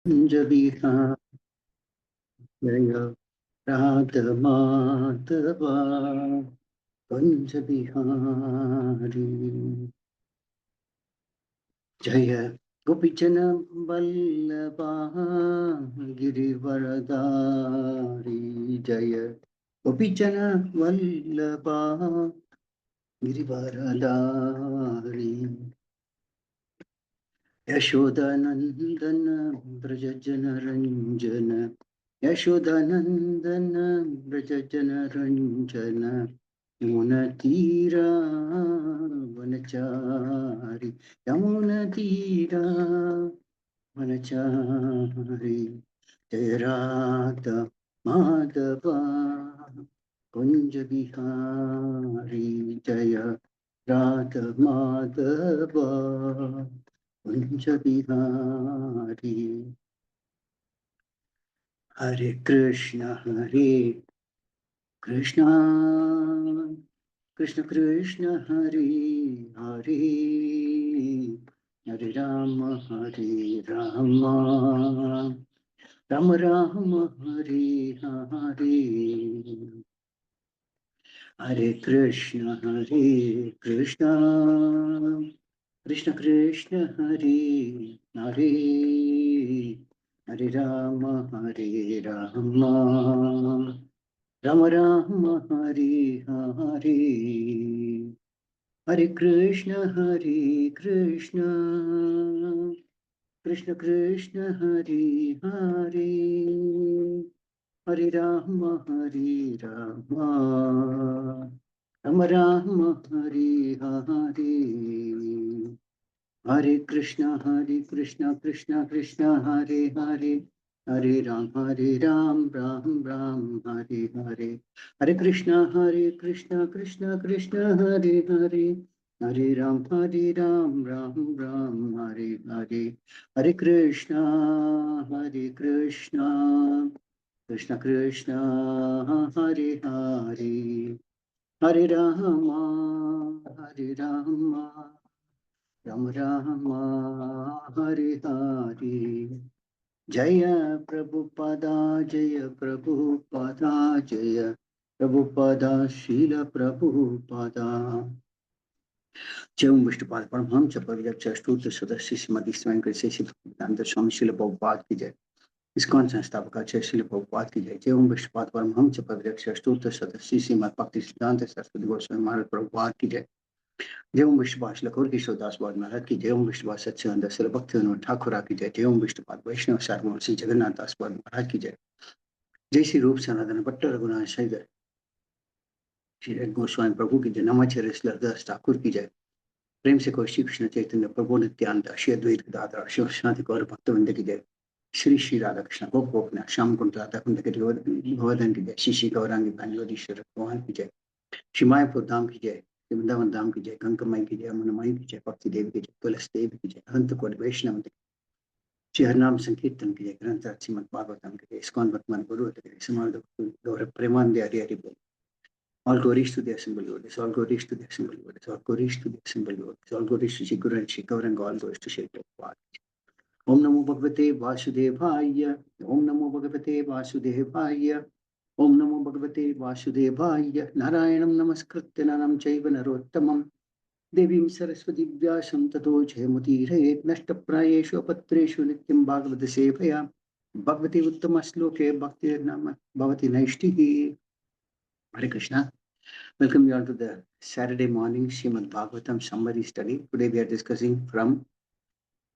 Kunjabiha Jaya Radha Madhava Kunjabihari Jaya Gopichana Vallabha Girivaradari Jaya Gopichana Vallabha Girivaradari Yashodanandana Brajajana Ranjana Yashodanandana Brajajana Ranjana Yamunatira Vanachari Yamunatira Vanachari Jayarata Madhava Kunja Bihari Jaya Radha Madhava Kunja Bihari Hare Krishna Krishna Krishna Krishna Hare Hare Hare Rama Rama Rama Hare Hare Hare Krishna Krishna Krishna Krishna Hare Hare Hare Rama Rama Rama Hare Hare Hare Krishna Krishna Krishna Krishna Hare Hare Hare Rama Rama Rama Hare Hare Hare Krishna Krishna Krishna Hare Hare Hare Ram Ram Ram Hare Hare Hare Krishna Krishna Krishna Hare Hare Hare Ram Ram Ram Hare Hare Hare Krishna Krishna Krishna Hare Hare Hare Rama Rama Rama Hare Hare Jaya Prabhupada Jaya Prabhupada Jaya Prabhupada Srila Prabhupada Jai Vishnupad Paramahamsa Parivrajya Astute Sadasya Srimad Venkatesha Bhaktivedanta Swami Srila Prabhupada ki jai. ISKCON संस्थापकाचार्य Srila Prabhupada की जय। जय ओम विष्णुपाद परमहंस परिव्राजक अष्टोत्तर सदस्य श्रीमद् भक्तिसिद्धांत सरस्वती गोस्वामी महाराज प्रभुपाद की जय। जय ओम विष्णुपाद लखोर किशोरदास बाद महाराज की जय। ओम विष्णुपाद सच्चिदानंद सरस्वती भक्तिविनोद ठाकुर की जय। जय ओम विष्णुपाद वैष्णव सार्वभौम श्री जगन्नाथ दास बाद महाराज की जय। जय श्री रूप सनातन भट्ट रघुनाथ सागर श्री गोस्वामी प्रभु की जय। नमाचार्य श्रीदास ठाकुर की जय। प्रेम से कोई श्री कृष्ण चैतन्य प्रभु नित्यानंद श्री अद्वैत गदाधर शिवशांति गौर भक्तवृंद की जय। श्री श्री राधा कृष्ण गोप गोपनाथ श्याम कुंड राधा कुंड के गोवर्धन की जय। श्री श्री गौरांगी भानुवतीश्वर भगवान की जय। श्री मायापुर धाम की जय। वृंदावन धाम की जय। गंगामाई की जय। अमनमाई की जय। भक्ति देवी की जय। तुलसी देवी की जय। अनंत कोटि वैष्णव श्री हरनाम संकीर्तन की जय। ग्रंथ श्रीमद् भागवतम की जय। इस्कॉन वर्तमान गुरु समाज गौरव प्रेमानंद हरि हरि बोल। All glories to the assembled Lord. All glories to the assembled Lord. All glories to the assembled Lord. All glories to Shri Guru and Shri Gauranga. All glories to Shri Prabhupada. Om Namo Bhagavate Vasudevaya. Om Namo Bhagavate Vasudevaya. Om Namo Bhagavate Vasudevaya. Narayanam Namaskritya Naram Chaiva Narottamam. Devim Saraswati Vyasam Tato Jayamutire. Nashtaprayeshu Apatreshu Nityam Bhagavata Sevaya. Bhagavate Uttamasloke Bhakti Nama Bhavati Naishtihi. Hare Krishna. Welcome you all to the Saturday morning Srimad Bhagavatam summary study. Today we are discussing from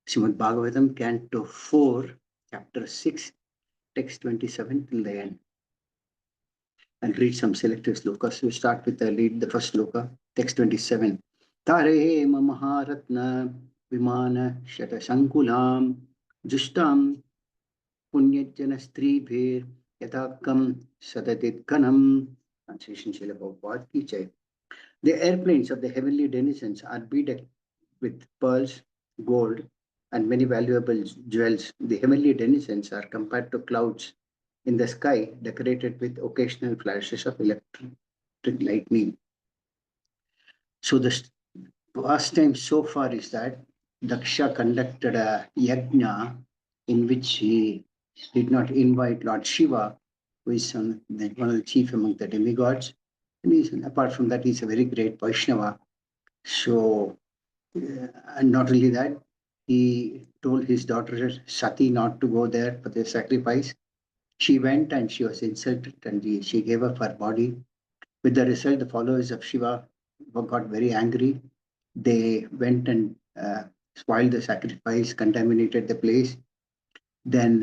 Srimad Bhagavatam, Canto 4, Chapter 6, Text 27 till the end. I'll read some selected slokas. We start with the first sloka, Text 27. Tare Maharatna Vimana Shata Sankulam Justam Punyajana Stribhir Yatakam Sadadit Kanam. Translation Srila Prabhupada ki jai. The airplanes of the heavenly denizens are beaded with pearls, gold, and many valuable jewels. The heavenly denizens are compared to clouds in the sky, decorated with occasional flashes of electric lightning. So the pastime so far is that Daksha conducted a yajna in which he did not invite Lord Shiva, who is one of the chief among the demigods. And apart from that, he's a very great Vaishnava. So, and not only that, he told his daughter Sati not to go there for the sacrifice. She went and she was insulted, and she gave up her body. With the result, the followers of Shiva got very angry. They went and spoiled the sacrifice, contaminated the place. Then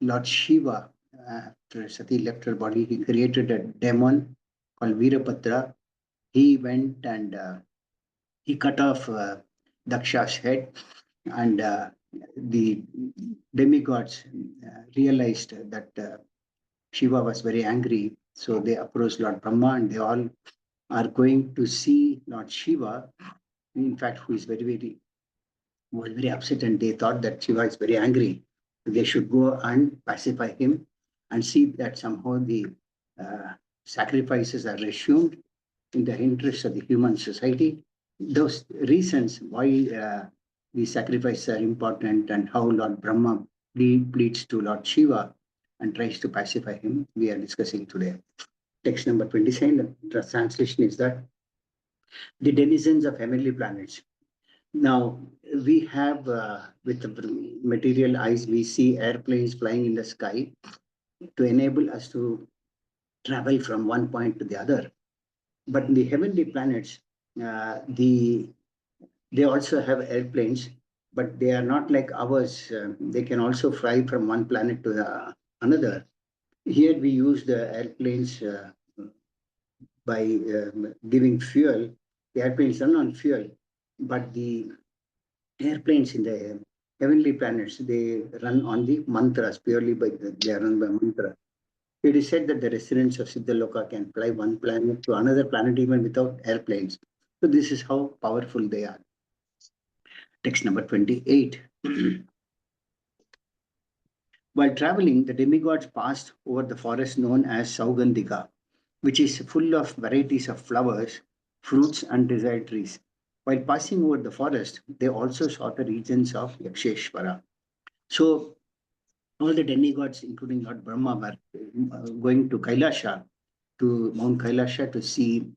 Lord Shiva, after Sati left her body, he created a demon called Virabhadra. He went and he cut off Daksha's head, and the demigods realized that Shiva was very angry. So they approached Lord Brahma, and they all are going to see Lord Shiva, in fact, who is was very upset, and they thought that Shiva is very angry. They should go and pacify him and see that somehow the sacrifices are resumed in the interest of the human society. Those reasons why the sacrifices are important and how Lord Brahma pleads to Lord Shiva and tries to pacify him, we are discussing today. Text number 27, the translation is that the denizens of heavenly planets. Now, we have, with the material eyes, we see airplanes flying in the sky to enable us to travel from one point to the other. But in the heavenly planets, they also have airplanes, but they are not like ours. They can also fly from one planet to another. Here we use the airplanes by giving fuel. The airplanes run on fuel, but the airplanes in the heavenly planets, they run on the mantras, purely they are run by mantra. It is said that the residents of Siddhaloka can fly one planet to another planet even without airplanes. So this is how powerful they are. Text number 28. While traveling, the demigods passed over the forest known as Saugandhika, which is full of varieties of flowers, fruits, and desired trees. While passing over the forest, they also saw the regions of Yaksheshwara. So all the demigods, including Lord Brahma, were going to Kailasha, to Mount Kailasha to see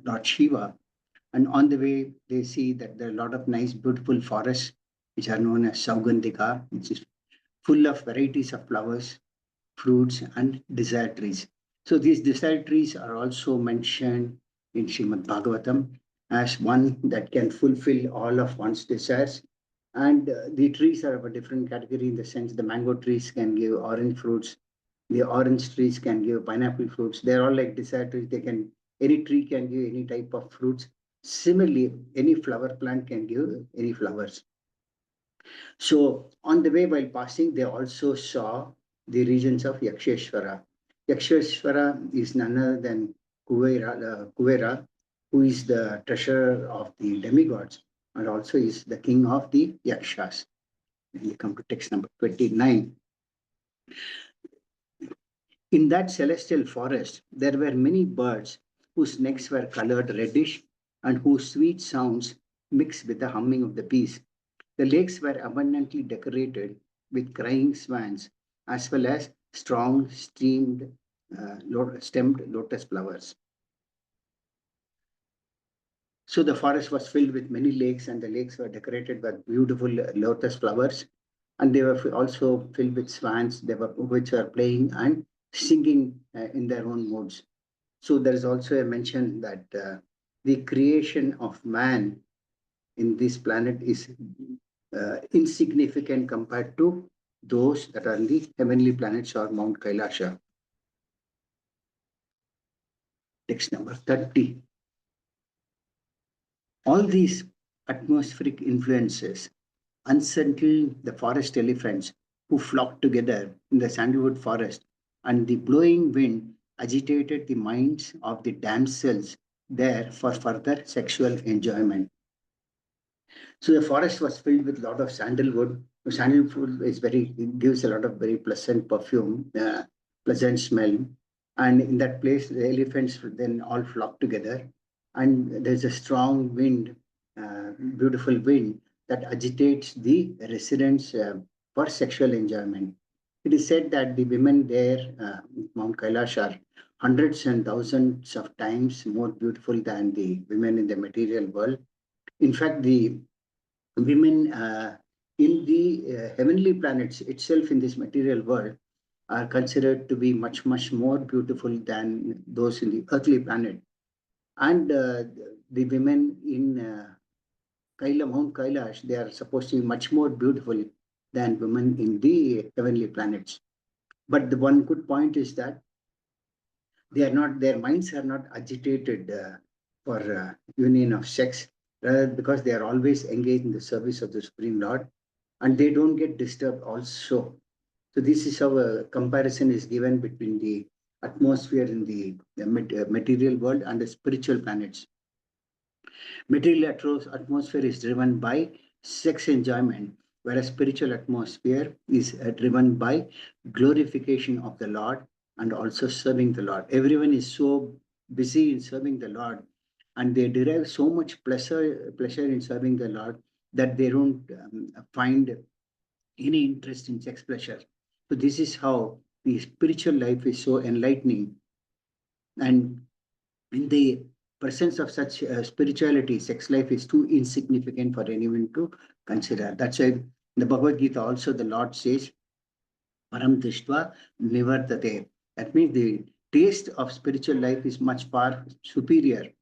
Lord Shiva. And on the way, they see that there are a lot of nice, beautiful forests, which are known as Saugandhika, which is full of varieties of flowers, fruits, and desire trees. So these desire trees are also mentioned in Srimad Bhagavatam as one that can fulfill all of one's desires. And the trees are of a different category in the sense the mango trees can give orange fruits, the orange trees can give pineapple fruits. They're all like desire trees. Any tree can give any type of fruits. Similarly, any flower plant can give any flowers. So on the way while passing, they also saw the regions of Yaksheshwara. Yaksheshwara is none other than Kuvera, who is the treasurer of the demigods and also is the king of the Yakshas. When you come to text number 29. In that celestial forest, there were many birds whose necks were colored reddish and whose sweet sounds mixed with the humming of the bees. The lakes were abundantly decorated with crying swans, as well as strong stemmed lotus flowers. So the forest was filled with many lakes, and the lakes were decorated with beautiful lotus flowers. And they were also filled with swans, which were playing and singing in their own modes. So there is also a mention that the creation of man in this planet is insignificant compared to those that are in the heavenly planets or Mount Kailasha. Text number 30. All these atmospheric influences unsettled the forest elephants who flocked together in the sandalwood forest, and the blowing wind agitated the minds of the damsels there for further sexual enjoyment. So the forest was filled with a lot of sandalwood. Sandalwood gives a lot of very pleasant perfume, pleasant smell. And in that place, the elephants then all flock together. And there's a strong wind, beautiful wind that agitates the residents for sexual enjoyment. It is said that the women there, Mount Kailash, are hundreds and thousands of times more beautiful than the women in the material world. In fact, the women in the heavenly planets itself in this material world are considered to be much, much more beautiful than those in the earthly planet. And the women in Mount Kailash, they are supposed to be much more beautiful than women in the heavenly planets. But the one good point is that they are not, their minds are not agitated for union of sex, rather because they are always engaged in the service of the Supreme Lord, and they don't get disturbed also. So this is how a comparison is given between the atmosphere in the material world and the spiritual planets. Material atmosphere is driven by sex enjoyment, whereas spiritual atmosphere is driven by glorification of the Lord and also serving the Lord. Everyone is so busy in serving the Lord, and they derive so much pleasure in serving the Lord that they don't find any interest in sex pleasure. So this is how the spiritual life is so enlightening, and in the presence of such spirituality, sex life is too insignificant for anyone to consider. That's why in the Bhagavad Gita also the Lord says, Param Tishtva Nivartate. That means the taste of spiritual life is much far superior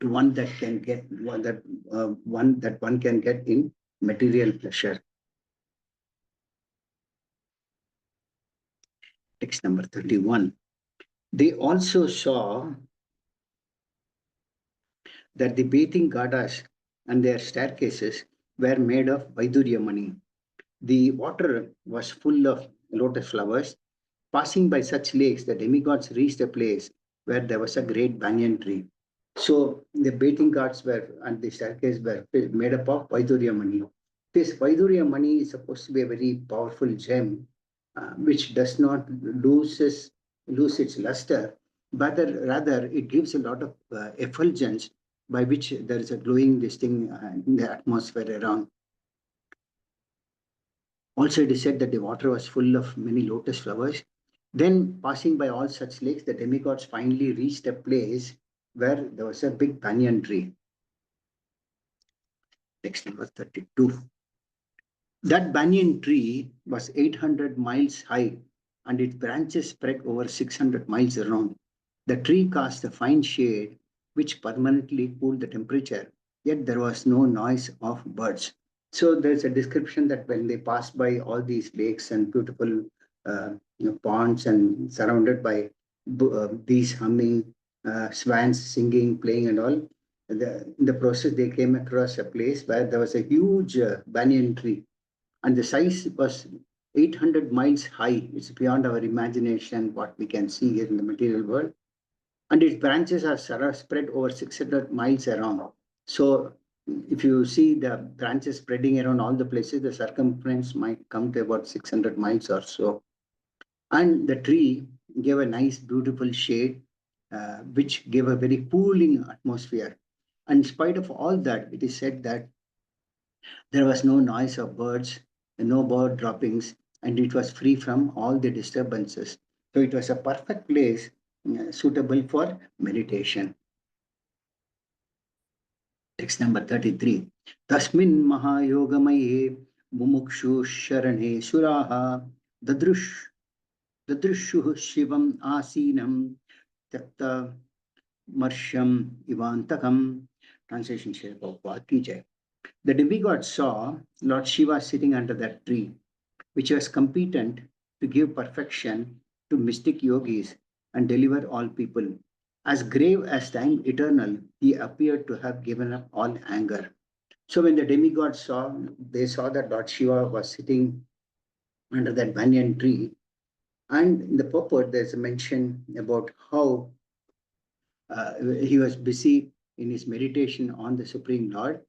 to one that can get one that one can get in material pleasure. Text number 31. They also saw that the bathing ghatas and their staircases were made of Vaidurya. The water was full of lotus flowers. Passing by such lakes, the demigods reached a place where there was a great banyan tree. So the bathing ghats were and the staircase were made up of Vaidurya. This Vaidurya is supposed to be a very powerful gem, which does not lose its luster, but rather it gives a lot of effulgence by which there is a glowing this thing in the atmosphere around. Also, it is said that the water was full of many lotus flowers. Then, passing by all such lakes, the demigods finally reached a place where there was a big banyan tree. Text number 32. That banyan tree was 800 miles high, and its branches spread over 600 miles around. The tree cast a fine shade which permanently cooled the temperature, yet there was no noise of birds. So there's a description that when they passed by all these lakes and beautiful ponds and surrounded by bees humming, swans singing, playing and all, in the process they came across a place where there was a huge banyan tree, and the size was 800 miles high. It's beyond our imagination what we can see here in the material world. And its branches are spread over 600 miles around. So if you see the branches spreading around all the places, the circumference might come to about 600 miles or so. And the tree gave a nice, beautiful shade, which gave a very cooling atmosphere. And in spite of all that, it is said that there was no noise of birds, no bird droppings, and it was free from all the disturbances. So it was a perfect place suitable for meditation. Text number 33. Tasmin Mahayogamaye Mumukshu Sharane Suraha Dadrushu Shivam Asinam Takta Marsham Ivantakam. Translation Sri Prabhupada Ki Jai. The demigod saw Lord Shiva sitting under that tree, which was competent to give perfection to mystic yogis and deliver all people. As grave as time eternal, he appeared to have given up all anger. So when the demigods saw, they saw that Lord Shiva was sitting under that banyan tree. And in the purport, there's a mention about how he was busy in his meditation on the Supreme Lord,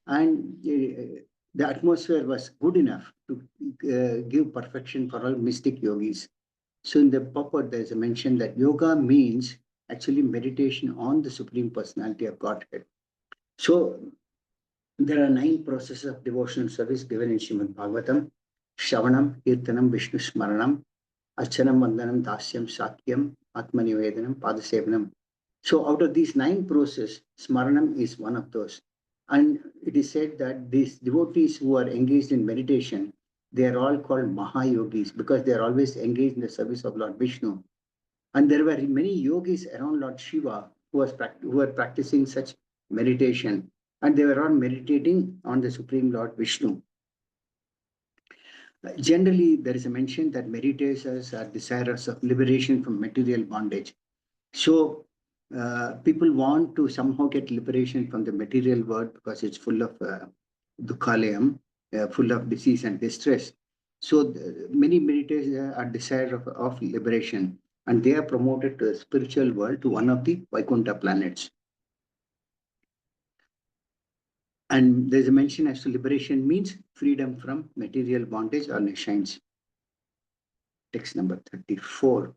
and the atmosphere was good enough to give perfection for all mystic yogis. So in the purport, there's a mention that yoga means actually meditation on the Supreme Personality of Godhead. So there are 9 processes of devotional service given in Srimad Bhagavatam. Shravanam, Kirtanam, Vishnu Smaranam, Archanam, Vandanam, Dasyam, Sakyam, Atmanivedanam, Padasevanam. So out of these 9 processes, Smaranam is one of those. And it is said that these devotees who are engaged in meditation, they are all called Mahayogis because they are always engaged in the service of Lord Vishnu. And there were many yogis around Lord Shiva who were practicing such meditation. And they were all meditating on the Supreme Lord Vishnu. Generally, there is a mention that meditators are desirous of liberation from material bondage. So, people want to somehow get liberation from the material world because it's full of dukhalayam, full of disease and distress. So, many meditators are desirous of liberation, and they are promoted to the spiritual world, to one of the Vaikuntha planets. And there's a mention as to liberation means freedom from material bondage or nescience. Text number 34.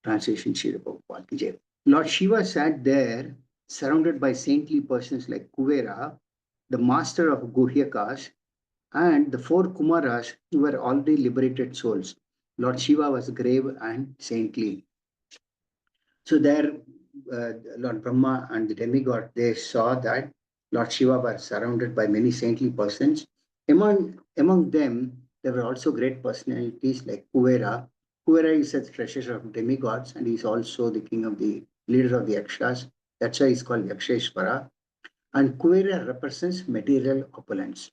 Translation Srila Prabhupada ki jai. Lord Shiva sat there surrounded by saintly persons like Kuvera, the master of Guhyakas, and the 4 Kumaras who were already liberated souls. Lord Shiva was grave and saintly. So there, Lord Brahma and the demigod, they saw that Lord Shiva was surrounded by many saintly persons. Among them, there were also great personalities like Kuvera. Kuvera is a treasurer of demigods, and he's also the king of the leader of the Yakshas. That's why he's called Yaksheshwara. And Kuvera represents material opulence.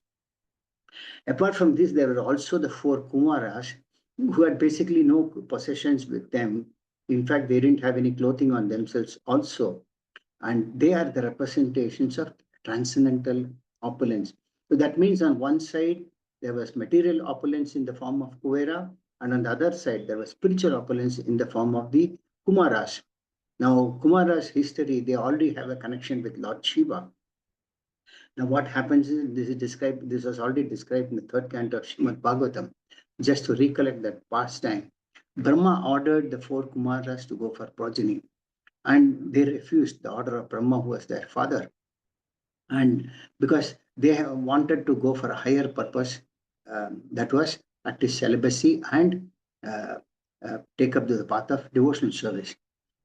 Apart from this, there were also the 4 Kumaras who had basically no possessions with them. In fact, they didn't have any clothing on themselves also. And they are the representations of transcendental opulence. So that means on one side, there was material opulence in the form of Kuvera, and on the other side, there was spiritual opulence in the form of the Kumaras. Now, Kumaras' history, they already have a connection with Lord Shiva. Now, what happens is this was already described in the 3rd canto of Srimad Bhagavatam. Just to recollect that past time, Brahma ordered the 4 Kumaras to go for progeny, and they refused the order of Brahma, who was their father. And because they have wanted to go for a higher purpose, that was practice celibacy and take up the path of devotional service.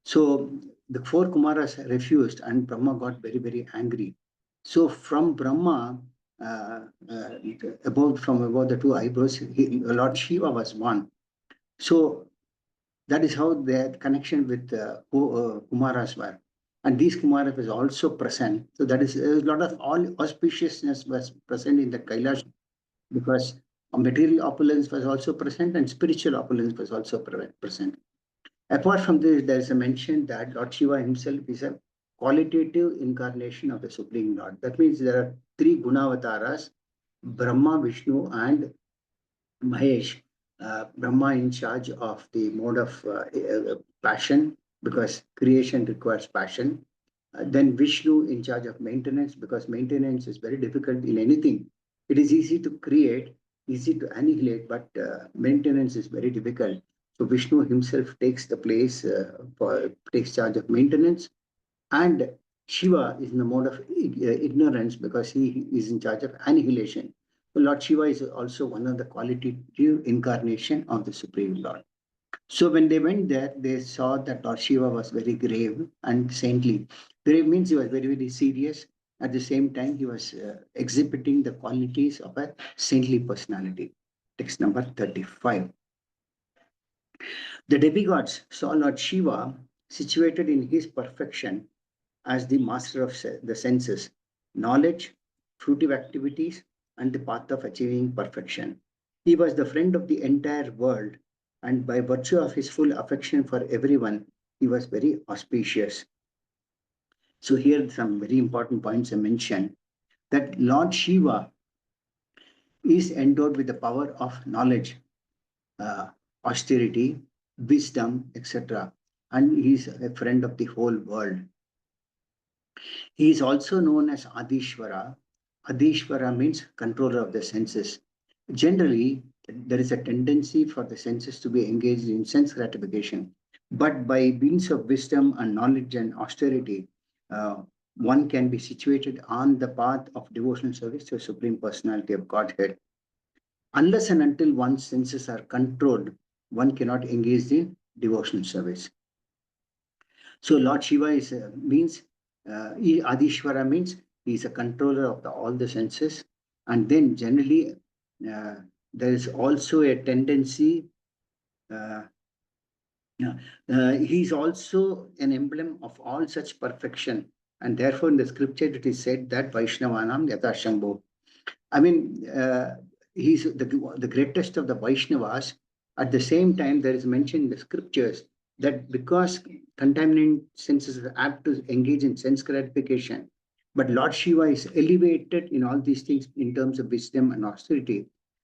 So the 4 Kumaras refused, and Brahma got very, very angry. So from Brahma, from above the 2 eyebrows, Lord Shiva was born. So that is how their connection with Kumaras were. And these Kumaras was also present. So that is a lot of all auspiciousness was present in the Kailash, because material opulence was also present and spiritual opulence was also present. Apart from this, there is a mention that Lord Shiva himself is a qualitative incarnation of the Supreme Lord. That means there are 3 Gunavataras, Brahma, Vishnu, and Mahesh. Brahma in charge of the mode of passion, because creation requires passion. Then Vishnu in charge of maintenance, because maintenance is very difficult in anything. It is easy to create, easy to annihilate, but maintenance is very difficult. So Vishnu himself takes the place, takes charge of maintenance. And Shiva is in the mode of ignorance, because he is in charge of annihilation. So Lord Shiva is also one of the qualitative incarnation of the Supreme Lord. So when they went there, they saw that Lord Shiva was very grave and saintly. Grave means he was very, very serious. At the same time, he was exhibiting the qualities of a saintly personality. Text number 35. The demigods saw Lord Shiva situated in his perfection as the master of the senses, knowledge, fruitive activities, and the path of achieving perfection. He was the friend of the entire world, and by virtue of his full affection for everyone, he was very auspicious. So here some very important points I mentioned, that Lord Shiva is endowed with the power of knowledge, austerity, wisdom, etc. And he is a friend of the whole world. He is also known as Adishwara. Adishwara means controller of the senses. Generally, there is a tendency for the senses to be engaged in sense gratification. But by means of wisdom and knowledge and austerity, one can be situated on the path of devotional service to the Supreme Personality of Godhead. Unless and until one's senses are controlled, one cannot engage in devotional service. So Lord Shiva is means Adishwara means he is a controller of all the senses, and then generally uh, there is also a tendency. Uh, he is also an emblem of all such perfection, and therefore in the scripture it is said that Vaishnavanam Yata Shambhu. I mean, he's the greatest of the Vaishnavas. At the same time, there is mentioned in the scriptures that because contaminant senses are apt to engage in sense gratification, but Lord Shiva is elevated in all these things in terms of wisdom and austerity,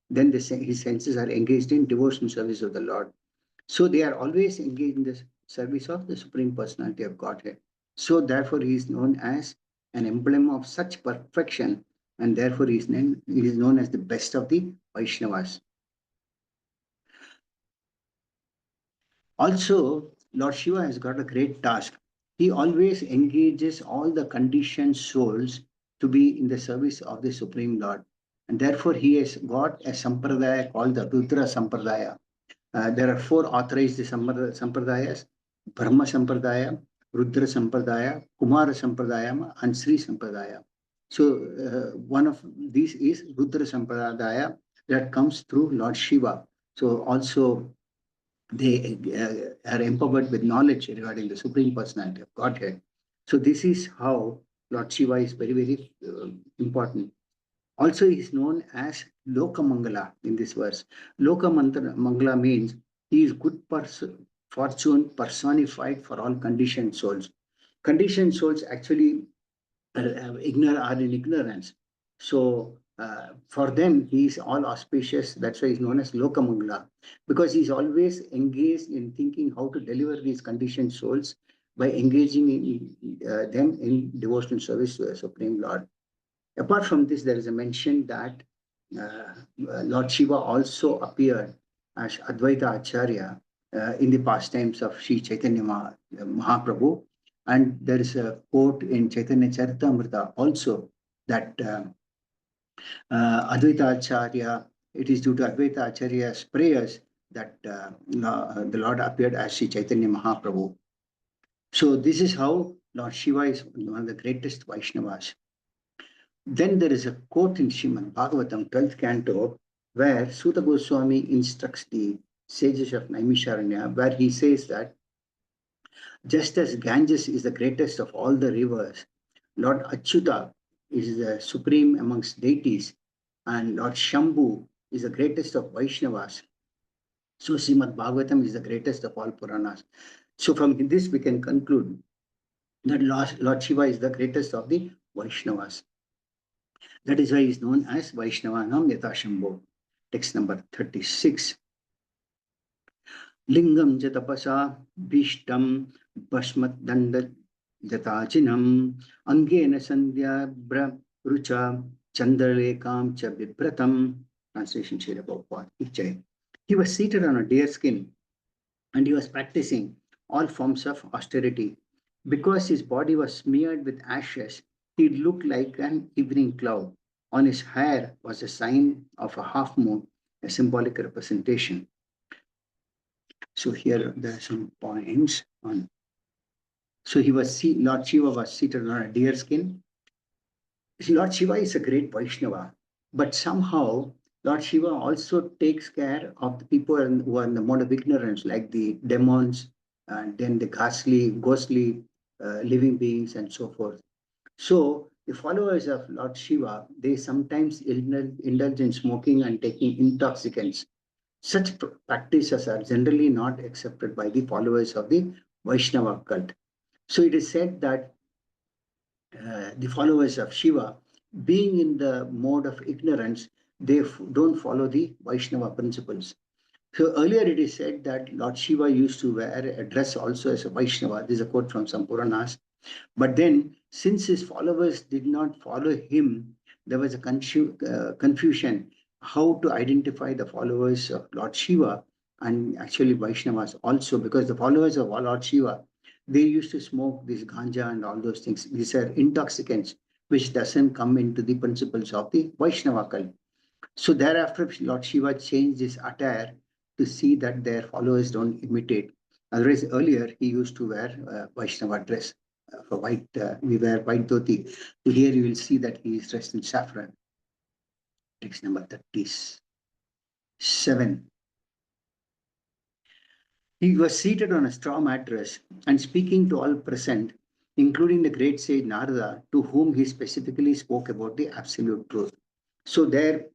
then his senses are engaged in devotion service of the Lord. So they are always engaged in the service of the Supreme Personality of Godhead. So therefore, he is known as an emblem of such perfection, and therefore he is known as the best of the Vaishnavas. Also, Lord Shiva has got a great task. He always engages all the conditioned souls to be in the service of the Supreme Lord. And therefore, he has got a sampradaya called the Rudra Sampradaya. There are 4 authorized sampradayas: Brahma Sampradaya, Rudra Sampradaya, Kumara Sampradaya, and Sri Sampradaya. So one of these is Rudra Sampradaya that comes through Lord Shiva. So also they are empowered with knowledge regarding the Supreme Personality of Godhead. So this is how Lord Shiva is very, very important. Also, he is known as Lokamangala in this verse. Lokamangala means he is good fortune personified for all conditioned souls. Conditioned souls actually are in ignorance. So for them, he is all auspicious. That's why he's known as Lokamangala, because he's always engaged in thinking how to deliver these conditioned souls by engaging in them in devotional service to the Supreme Lord. Apart from this, there is a mention that Lord Shiva also appeared as Advaita Acharya in the pastimes of Sri Chaitanya Mahaprabhu. And there is a quote in Chaitanya Charitamrita also that Advaita Acharya, it is due to Advaita Acharya's prayers that the Lord appeared as Sri Chaitanya Mahaprabhu. So this is how Lord Shiva is one of the greatest Vaishnavas. Then there is a quote in Srimad Bhagavatam, 12th Canto, where Suta Goswami instructs the sages of Naimisharanya, where he says that just as Ganges is the greatest of all the rivers, Lord Achyuta is the supreme amongst deities, and Lord Shambhu is the greatest of Vaishnavas. So Srimad Bhagavatam is the greatest of all Puranas. So from this we can conclude that Lord Shiva is the greatest of the Vaishnavas. That is why he is known as Vaishnavanam Yatashambho. Text number 36. Lingam jatapasa bhishtam bhasmat danda jatachinam angena sandhya bra rucha chandralekam cha bipratam. Translation Srila Prabhupada. He was seated on a deer skin and he was practicing all forms of austerity. Because his body was smeared with ashes, he looked like an evening cloud. On his hair was a sign of a half moon, a symbolic representation. So here there are some points on. So Lord Shiva was seated on a deer skin. Lord Shiva is a great Vaishnava, but somehow Lord Shiva also takes care of the people who are in the mode of ignorance, like the demons, and then the ghostly living beings, and so forth. So the followers of Lord Shiva, they sometimes indulge in smoking and taking intoxicants. Such practices are generally not accepted by the followers of the Vaishnava cult. So it is said that the followers of Shiva, being in the mode of ignorance, they don't follow the Vaishnava principles. So earlier it is said that Lord Shiva used to wear a dress also as a Vaishnava. This is a quote from some Puranas. But then, since his followers did not follow him, there was a confusion how to identify the followers of Lord Shiva and actually Vaishnavas also, because the followers of Lord Shiva, they used to smoke this ganja and all those things. These are intoxicants, which doesn't come into the principles of the Vaishnava cult. So thereafter, Lord Shiva changed his attire to see that their followers don't imitate. Otherwise, earlier he used to wear Vaishnava dress. For white, we wear white dhoti. So here you will see that he is dressed in saffron. Text number 37. He was seated on a straw mattress and speaking to all present, including the great sage Narada, to whom he specifically spoke about the absolute truth. So there,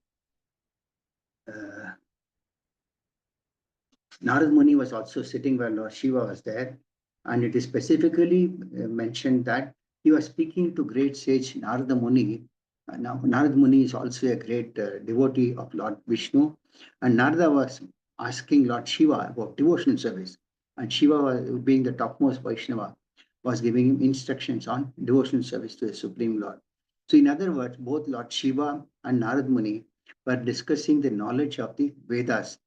Narad Muni was also sitting where Lord Shiva was there, and it is specifically mentioned that he was speaking to great sage Narada Muni. Now, Narad Muni is also a great devotee of Lord Vishnu, and Narada was asking Lord Shiva about devotional service, and Shiva, was, being the topmost Vaishnava, was giving him instructions on devotional service to the Supreme Lord. So, in other words, both Lord Shiva and Narad Muni were discussing the knowledge of the Vedas,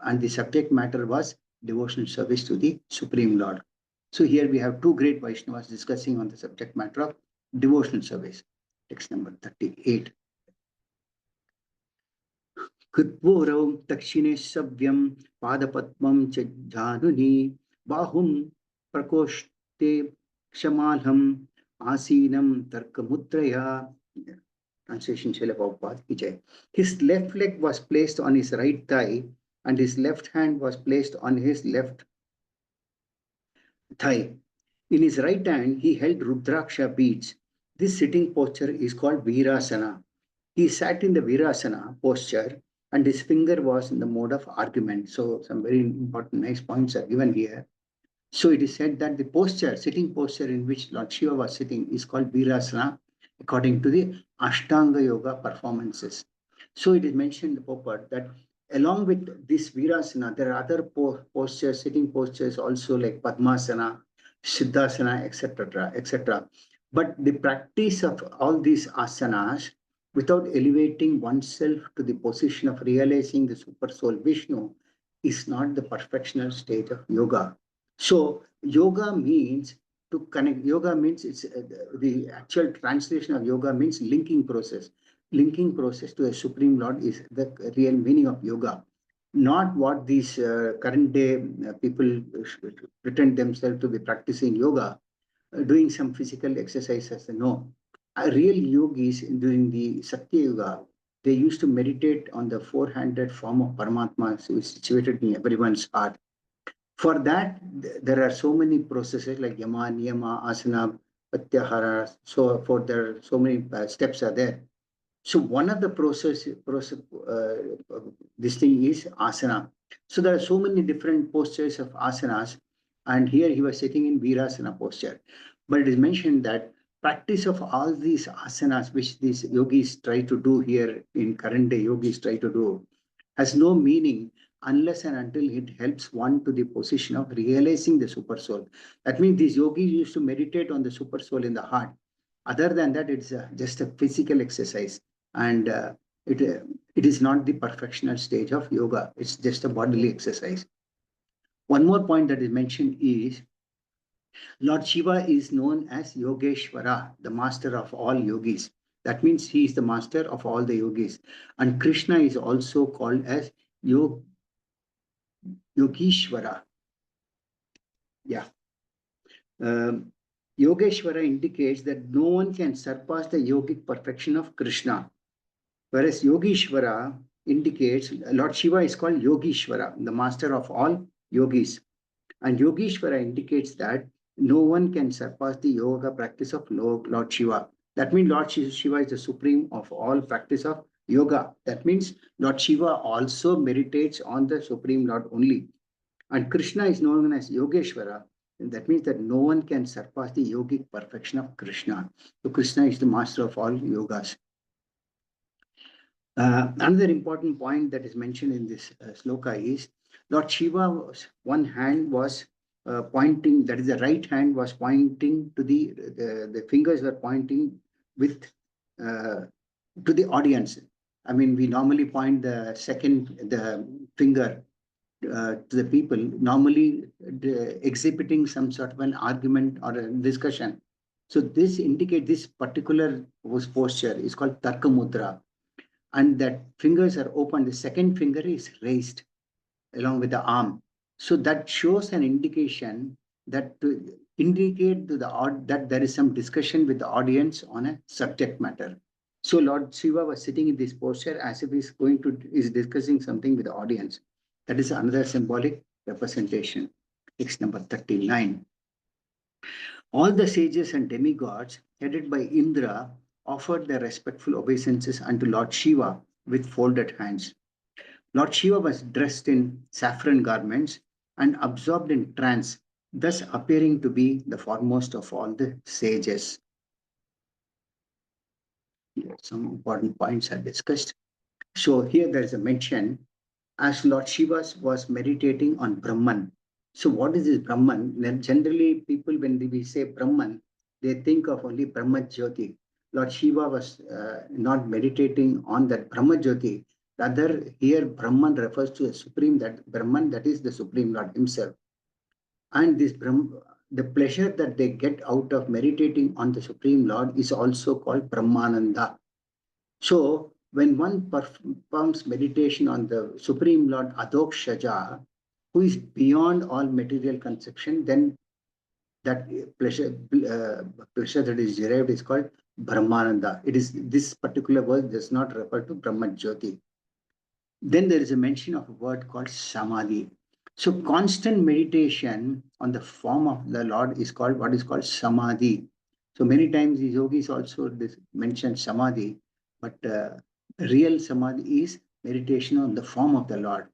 and the subject matter was devotional service to the Supreme Lord. So here we have two great Vaishnavas discussing on the subject matter of devotional service. Text number 38. Kutvorau takshine savyam padapatmam cha januni bahum prakoshte kshamalham asinam tarkamutraya. Translation Srila Prabhupada ki jai. His left leg was placed on his right thigh and his left hand was placed on his left thigh. In his right hand, he held Rudraksha beads. This sitting posture is called Virasana. He sat in the Virasana posture and his finger was in the mode of argument. So some very important nice points are given here. So it is said that the posture, sitting posture in which Lord Shiva was sitting is called Virasana according to the Ashtanga Yoga performances. So it is mentioned in the purport that along with this Virasana, there are other postures, sitting postures also like Padmasana, Siddhasana, etc., etc. But the practice of all these asanas without elevating oneself to the position of realizing the super soul Vishnu is not the perfectional stage of yoga. So yoga means to connect. Yoga means it's the actual translation of yoga means linking process. Linking process to a Supreme Lord is the real meaning of yoga, not what these current day people pretend themselves to be practicing yoga, doing some physical exercises. No, real yogis during the Satya Yuga, they used to meditate on the four-handed form of Paramatma, who is situated in everyone's heart. For that, there are so many processes like Yama, Niyama, Asana, Pratyahara, so forth. There are so many steps are there. So one of the this thing is asana. So there are so many different postures of asanas, and here he was sitting in Virasana posture. But it is mentioned that practice of all these asanas, which these yogis try to do here in current day yogis try to do, has no meaning unless and until it helps one to the position of realizing the super soul. That means these yogis used to meditate on the super soul in the heart. Other than that, it's just a physical exercise, and it is not the perfectional stage of yoga. It's just a bodily exercise. One more point that is mentioned is Lord Shiva is known as Yogeshwara, the master of all yogis. That means he is the master of all the yogis. And Krishna is also called as Yogeshwara. Yeah. Yogeshwara indicates that no one can surpass the yogic perfection of Krishna. Whereas Yogeshwara indicates, Lord Shiva is called Yogeshwara, the master of all yogis. And Yogeshwara indicates that no one can surpass the yoga practice of Lord Shiva. That means Lord Shiva is the supreme of all practice of yoga. That means Lord Shiva also meditates on the Supreme Lord only. And Krishna is known as Yogeshwara. And that means that no one can surpass the yogic perfection of Krishna. So Krishna is the master of all yogas. Another important point that is mentioned in this sloka is Lord Shiva, one hand was pointing, that is the right hand was pointing to the fingers were pointing with to the audience. I mean, we normally point the finger to the people, normally exhibiting some sort of an argument or a discussion. So this indicates this particular posture is called Tarka Mudra. and that fingers are open. The second finger is raised along with the arm. So that shows an indication that to indicate to the that there is some discussion with the audience on a subject matter. So Lord Shiva was sitting in this posture as if is discussing something with the audience. That is another symbolic representation. Text number 39. All the sages and demigods, headed by Indra, offered their respectful obeisances unto Lord Shiva with folded hands. Lord Shiva was dressed in saffron garments and absorbed in trance, thus appearing to be the foremost of all the sages. Here, some important points are discussed. So here there is a mention as Lord Shiva was meditating on Brahman. So what is this Brahman? Then generally people when we say Brahman, they think of only Brahma Jyoti. Lord Shiva was not meditating on that Brahma Jyoti. Rather, here Brahman refers to a supreme, that Brahman, that is the Supreme Lord himself. And this the pleasure that they get out of meditating on the Supreme Lord is also called Brahmananda. So when one performs meditation on the Supreme Lord Adokshaja, who is beyond all material conception, then that pleasure that is derived is called Brahmananda. It is this particular word does not refer to Brahma Jyoti. Then there is a mention of a word called Samadhi. So constant meditation on the form of the Lord is called what is called Samadhi. So many times the yogis also mention Samadhi, but real Samadhi is meditation on the form of the Lord.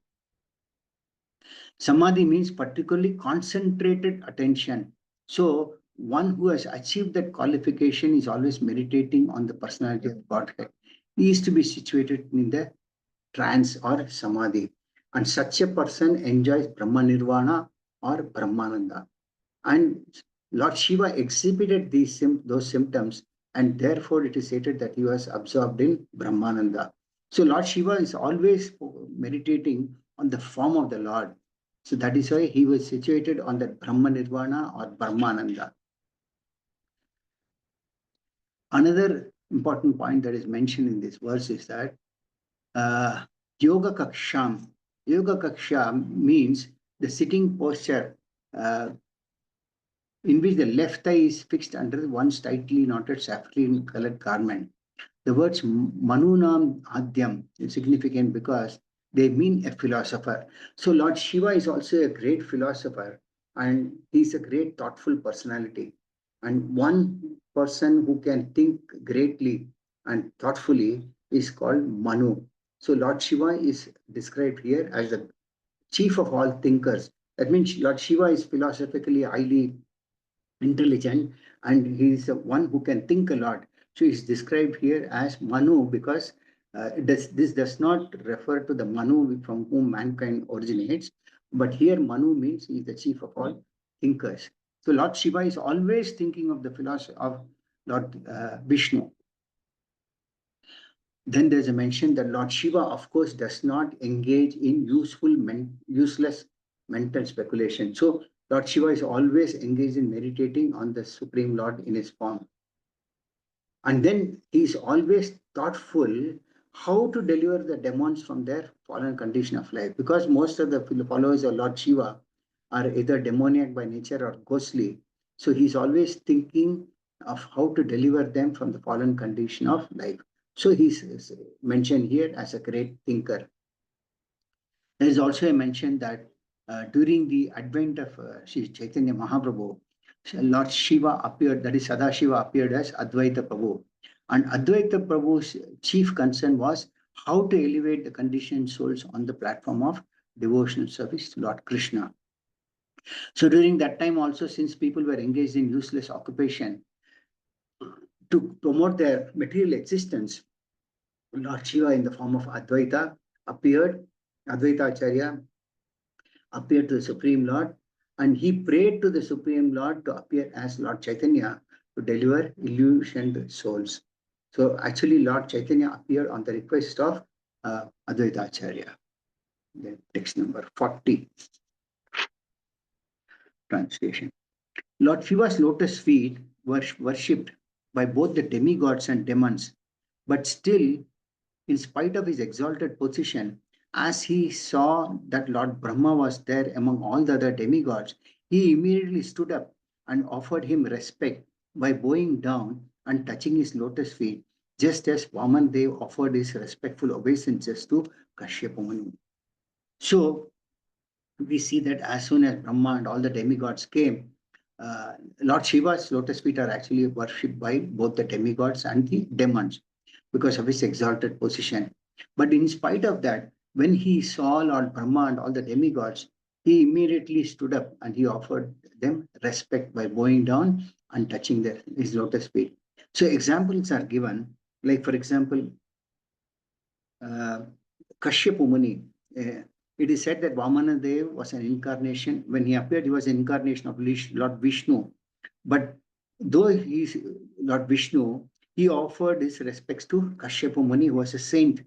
Samadhi means particularly concentrated attention. So one who has achieved that qualification is always meditating on the personality of Godhead. He is to be situated in the trance or Samadhi. And such a person enjoys Brahma Nirvana or Brahmananda. And Lord Shiva exhibited those symptoms, and therefore it is stated that he was absorbed in Brahmananda. So Lord Shiva is always meditating on the form of the Lord. So that is why he was situated on that Brahma Nirvana or Brahmananda. Another important point that is mentioned in this verse is that Yoga Kaksham. Yoga Kaksha means the sitting posture in which the left thigh is fixed under one's tightly knotted saffron colored garment. The words Manunam Adyam is significant because they mean a philosopher. So Lord Shiva is also a great philosopher and he's a great thoughtful personality. And one person who can think greatly and thoughtfully is called Manu. So Lord Shiva is described here as the chief of all thinkers. That means Lord Shiva is philosophically highly intelligent and he is the one who can think a lot. So he's described here as Manu because this does not refer to the Manu from whom mankind originates, but here Manu means he is the chief of all thinkers. So Lord Shiva is always thinking of the philosophy of Lord Vishnu. Then there's a mention that Lord Shiva, of course, does not engage in useless mental speculation. So Lord Shiva is always engaged in meditating on the Supreme Lord in his form. And then he is always thoughtful how to deliver the demons from their fallen condition of life. Because most of the followers of Lord Shiva are either demoniac by nature or ghostly. So he's always thinking of how to deliver them from the fallen condition of life. So he's mentioned here as a great thinker. There is also a mention that during the advent of Sri Chaitanya Mahaprabhu, Lord Shiva appeared, that is Sadashiva appeared as Advaita Prabhu. And Advaita Prabhu's chief concern was how to elevate the conditioned souls on the platform of devotional service to Lord Krishna. So during that time also, since people were engaged in useless occupation, to promote their material existence, Lord Shiva in the form of Advaita appeared, Advaita Acharya appeared to the Supreme Lord, and he prayed to the Supreme Lord to appear as Lord Chaitanya to deliver illusioned souls. So actually Lord Chaitanya appeared on the request of Advaita Acharya. Then text number 40. Translation. Lord Shiva's lotus feet were worshipped by both the demigods and demons, but still in spite of his exalted position, as he saw that Lord Brahma was there among all the other demigods, he immediately stood up and offered him respect by bowing down and touching his lotus feet, just as Vaman Dev offered his respectful obeisances to Kashyapa Muni. So we see that as soon as Brahma and all the demigods came, Lord Shiva's lotus feet are actually worshipped by both the demigods and the demons because of his exalted position. But in spite of that, when he saw Lord Brahma and all the demigods, he immediately stood up and he offered them respect by bowing down and touching his lotus feet. So examples are given, like for example, uh, Kashyapa Muni. It is said that Vamana Dev was an incarnation. When he appeared, he was an incarnation of Lord Vishnu. But though he is Lord Vishnu, he offered his respects to Kashyapa Muni, who was a saint.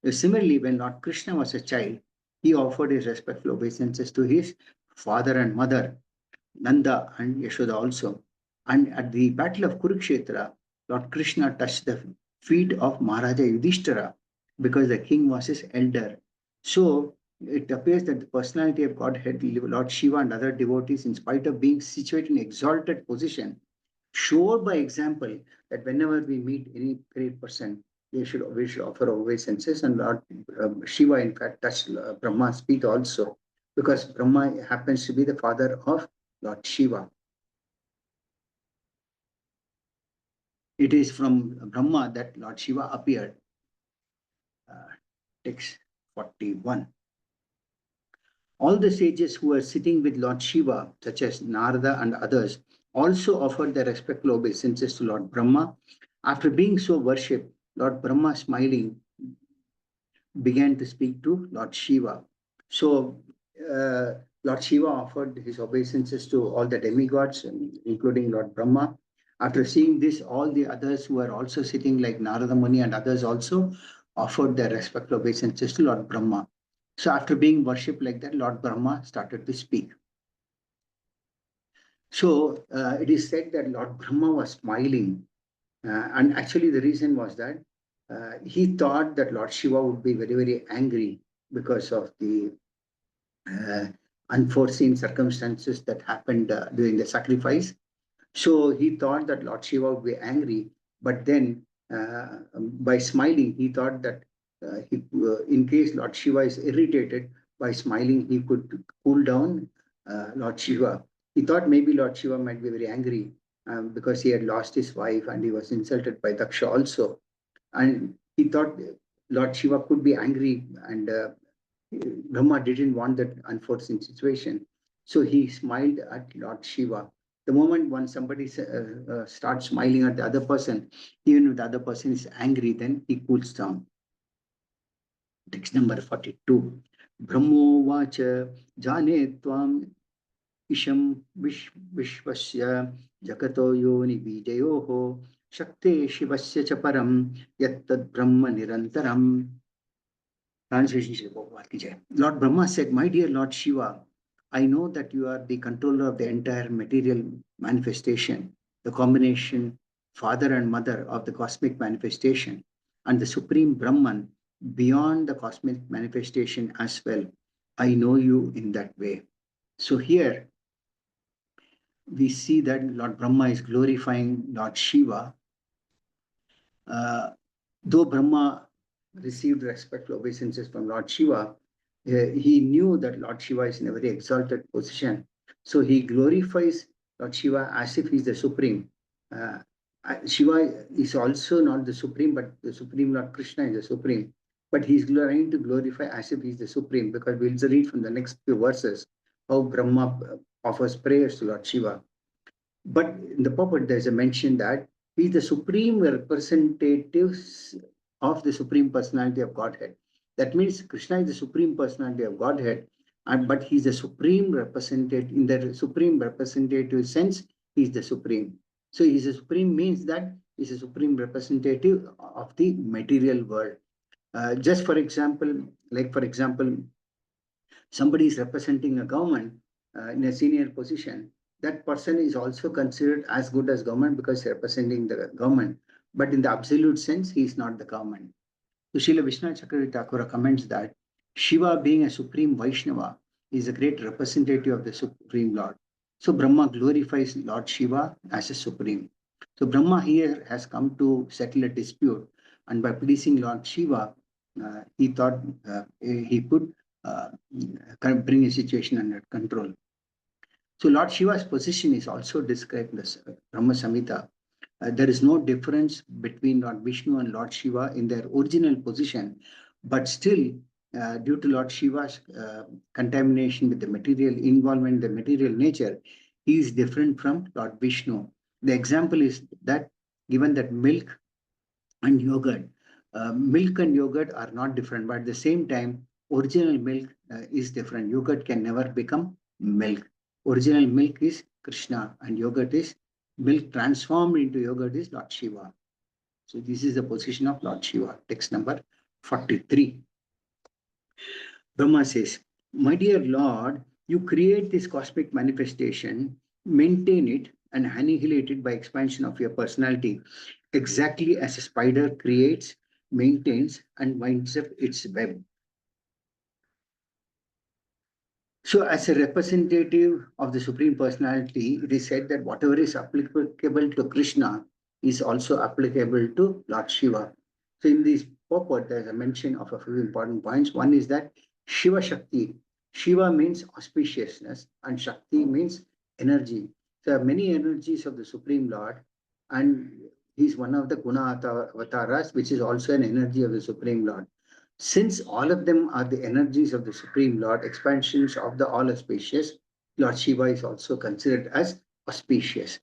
Similarly, when Lord Krishna was a child, he offered his respectful obeisances to his father and mother, Nanda and Yashoda also. And at the Battle of Kurukshetra, Lord Krishna touched the feet of Maharaja Yudhishthira because the king was his elder. So it appears that the personality of Godhead, Lord Shiva and other devotees, in spite of being situated in exalted position, showed by example that whenever we meet any great person, we should offer obeisances. And Lord Shiva, in fact, touched Brahma's feet also, because Brahma happens to be the father of Lord Shiva. It is from Brahma that Lord Shiva appeared. Text 41. All the sages who were sitting with Lord Shiva, such as Narada and others, also offered their respectful obeisances to Lord Brahma. After being so worshipped, Lord Brahma, smiling, began to speak to Lord Shiva. So Lord Shiva offered his obeisances to all the demigods, including Lord Brahma. After seeing this, all the others who were also sitting, like Narada Muni and others, also offered their respectful obeisances to Lord Brahma. So after being worshipped like that, Lord Brahma started to speak. So it is said that Lord Brahma was smiling. And actually the reason was that he thought that Lord Shiva would be very, very angry because of the unforeseen circumstances that happened during the sacrifice. So he thought that Lord Shiva would be angry, but then by smiling, he thought that in case Lord Shiva is irritated, by smiling, he could cool down Lord Shiva. He thought maybe Lord Shiva might be very angry because he had lost his wife and he was insulted by Daksha also. And he thought Lord Shiva could be angry, and Brahma didn't want that unforeseen situation. So he smiled at Lord Shiva. The moment when somebody starts smiling at the other person, even if the other person is angry, then he cools down. Text number 42. Brahmo vacha jane tvam isham vishvasya jagato yoni bijayoho shakte shivasya chaparam yattad brahma nirantaram. Translation: Lord Brahma said, "My dear Lord Shiva, I know that you are the controller of the entire material manifestation, the combination, father and mother of the cosmic manifestation, and the supreme Brahman beyond the cosmic manifestation as well. I know you in that way." So here we see that Lord Brahma is glorifying Lord Shiva. Though Brahma received respectful obeisances from Lord Shiva, he knew that Lord Shiva is in a very exalted position. So he glorifies Lord Shiva as if he's the supreme. Shiva is also not the supreme, but the supreme Lord Krishna is the supreme. But he's trying to glorify as if he's the supreme, because we'll read from the next few verses how Brahma offers prayers to Lord Shiva. But in the purport, there's a mention that he is the supreme representative of the supreme personality of Godhead. That means Krishna is the supreme personality of Godhead, but he's the supreme representative. In the supreme representative sense, he's the supreme. So he's a supreme means that he's a supreme representative of the material world. Just for example, somebody is representing a government in a senior position, that person is also considered as good as government because he's representing the government. But in the absolute sense, he is not the government. So Srila Vishwanath Chakravarti Thakura comments that Shiva, being a supreme Vaishnava, is a great representative of the Supreme Lord. So Brahma glorifies Lord Shiva as a supreme. So Brahma here has come to settle a dispute, and by pleasing Lord Shiva, he thought he could bring a situation under control. So Lord Shiva's position is also described in the Brahma Samhita. There is no difference between Lord Vishnu and Lord Shiva in their original position, but still, due to Lord Shiva's contamination with the material involvement, the material nature, he is different from Lord Vishnu. The example is that given that milk and yogurt are not different, but at the same time, original milk is different. Yogurt can never become milk. Original milk is Krishna, and yogurt is milk transformed into yogurt is Lord Shiva. So this is the position of Lord Shiva. Text number 43. Brahma says, "My dear Lord, you create this cosmic manifestation, maintain it, and annihilate it by expansion of your personality, exactly as a spider creates, maintains, and winds up its web." So, as a representative of the Supreme Personality, it is said that whatever is applicable to Krishna is also applicable to Lord Shiva. So, in this purport, there is a mention of a few important points. One is that Shiva Shakti. Shiva means auspiciousness, and Shakti means energy. So, there are many energies of the Supreme Lord, and he is one of the Guna avatars, which is also an energy of the Supreme Lord. Since all of them are the energies of the Supreme Lord, expansions of the all auspicious, Lord Shiva is also considered as auspicious.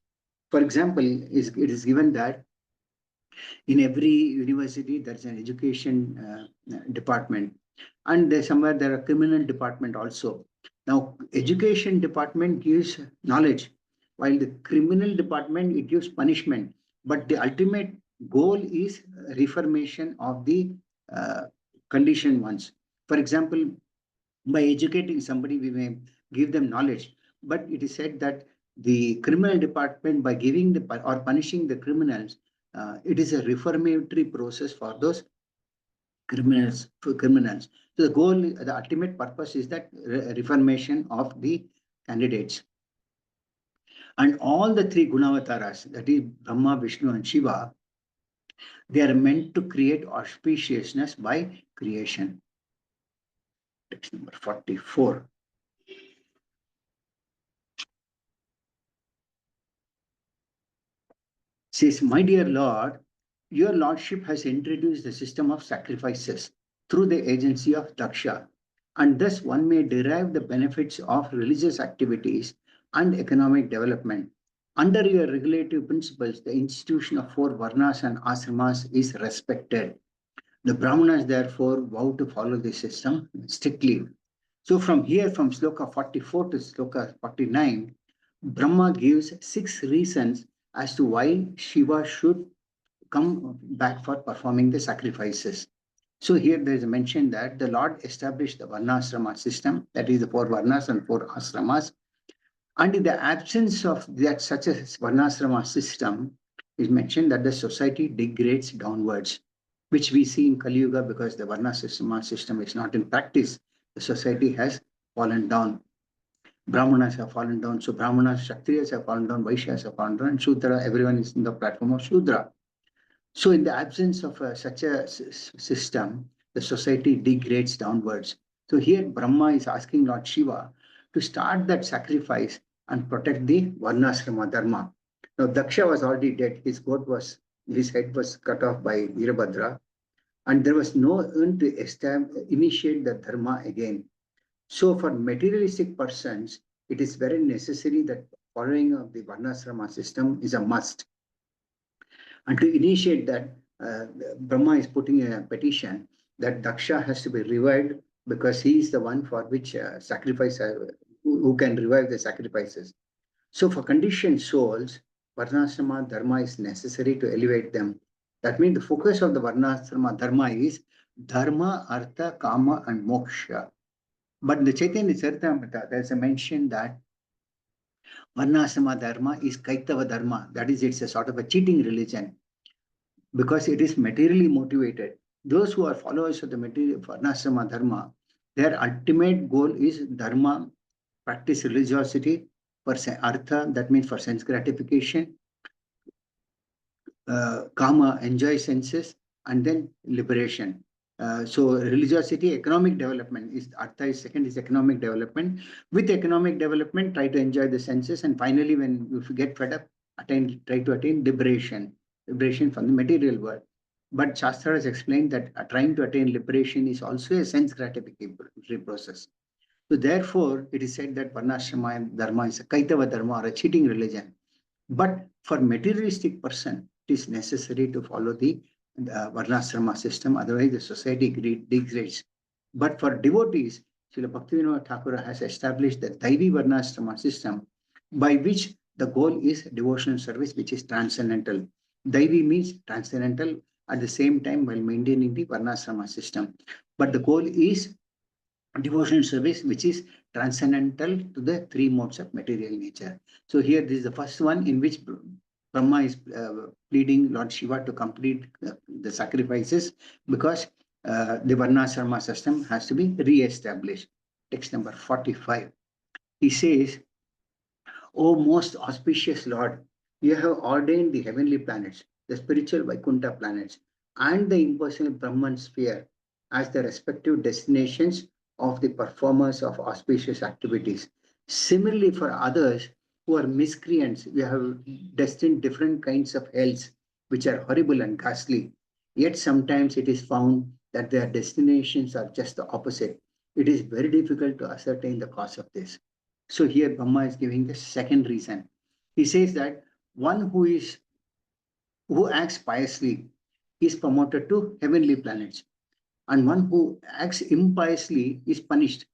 For example, it is given that in every university there's an education department, and somewhere there are criminal department also. Now, education department gives knowledge, while the criminal department it gives punishment. But the ultimate goal is reformation of the uh, conditioned ones. For example, by educating somebody, we may give them knowledge, but it is said that the criminal department, by giving the or punishing the criminals, it is a reformatory process for those criminals. So the goal, the ultimate purpose is that reformation of the candidates. And all the three Gunavataras, that is Brahma, Vishnu, and Shiva, they are meant to create auspiciousness by creation. Text number 44. Says, "My dear Lord, your Lordship has introduced the system of sacrifices through the agency of Daksha, and thus one may derive the benefits of religious activities and economic development. Under your regulative principles, the institution of 4 Varnas and Ashramas is respected. The Brahmanas therefore vow to follow this system strictly." So from here, from Sloka 44 to Sloka 49, Brahma gives 6 reasons as to why Shiva should come back for performing the sacrifices. So here there is a mention that the Lord established the Varnasrama system, that is the 4 Varnas and 4 Ashramas. And in the absence of that such a Varnasrama system, is mentioned that the society degrades downwards, which we see in Kali Yuga because the Varnasrama system is not in practice. The society has fallen down. Brahmanas have fallen down. So Brahmanas, Kshatriyas have fallen down, Vaishyas have fallen down, and Shudra, everyone is in the platform of Shudra. So in the absence of such a system, the society degrades downwards. So here Brahma is asking Lord Shiva to start that sacrifice and protect the Varnasrama Dharma. Now Daksha was already dead. His head was cut off by Virabhadra, and there was no one to initiate the Dharma again. So for materialistic persons, it is very necessary that following of the Varnasrama system is a must. And to initiate that, Brahma is putting a petition that Daksha has to be revived because he is the one for which sacrifice, who can revive the sacrifices. So for conditioned souls, Varnasrama Dharma is necessary to elevate them. That means the focus of the Varnasrama Dharma is Dharma, Artha, Kama, and Moksha. But in the Chaitanya Charitamrita, there's a mention that Varnasrama Dharma is Kaitava Dharma. That is, it's a sort of a cheating religion because it is materially motivated. Those who are followers of the material varnashrama dharma, their ultimate goal is dharma, practice religiosity, for artha, that means for sense gratification, kama, enjoy senses, and then liberation. So religiosity, economic development is artha is second is economic development. With economic development, try to enjoy the senses, and finally, when if you get fed up, try to attain liberation from the material world. But Shastra has explained that trying to attain liberation is also a sense gratificatory process. So therefore, it is said that Varnashrama Dharma is a Kaitava Dharma or a cheating religion. But for materialistic person, it is necessary to follow the Varnashrama system, otherwise the society degrades. But for devotees, Srila Bhaktivinoda Thakur has established the Daivi Varnashrama system, by which the goal is devotional service, which is transcendental. Daivi means transcendental at the same time while maintaining the Varnashrama system. But the goal is devotional service, which is transcendental to the three modes of material nature. So here, this is the first one in which Brahma is pleading Lord Shiva to complete the sacrifices, because the Varnashrama system has to be re-established. Text number 45. He says, O most auspicious Lord, you have ordained the heavenly planets, the spiritual Vaikuntha planets, and the impersonal Brahman sphere as the respective destinations of the performers of auspicious activities. Similarly, for others who are miscreants, you have destined different kinds of hells, which are horrible and ghastly. Yet sometimes it is found that their destinations are just the opposite. It is very difficult to ascertain the cause of this. So here Brahma is giving the second reason. He says that one who acts piously is promoted to heavenly planets, and one who acts impiously is punished.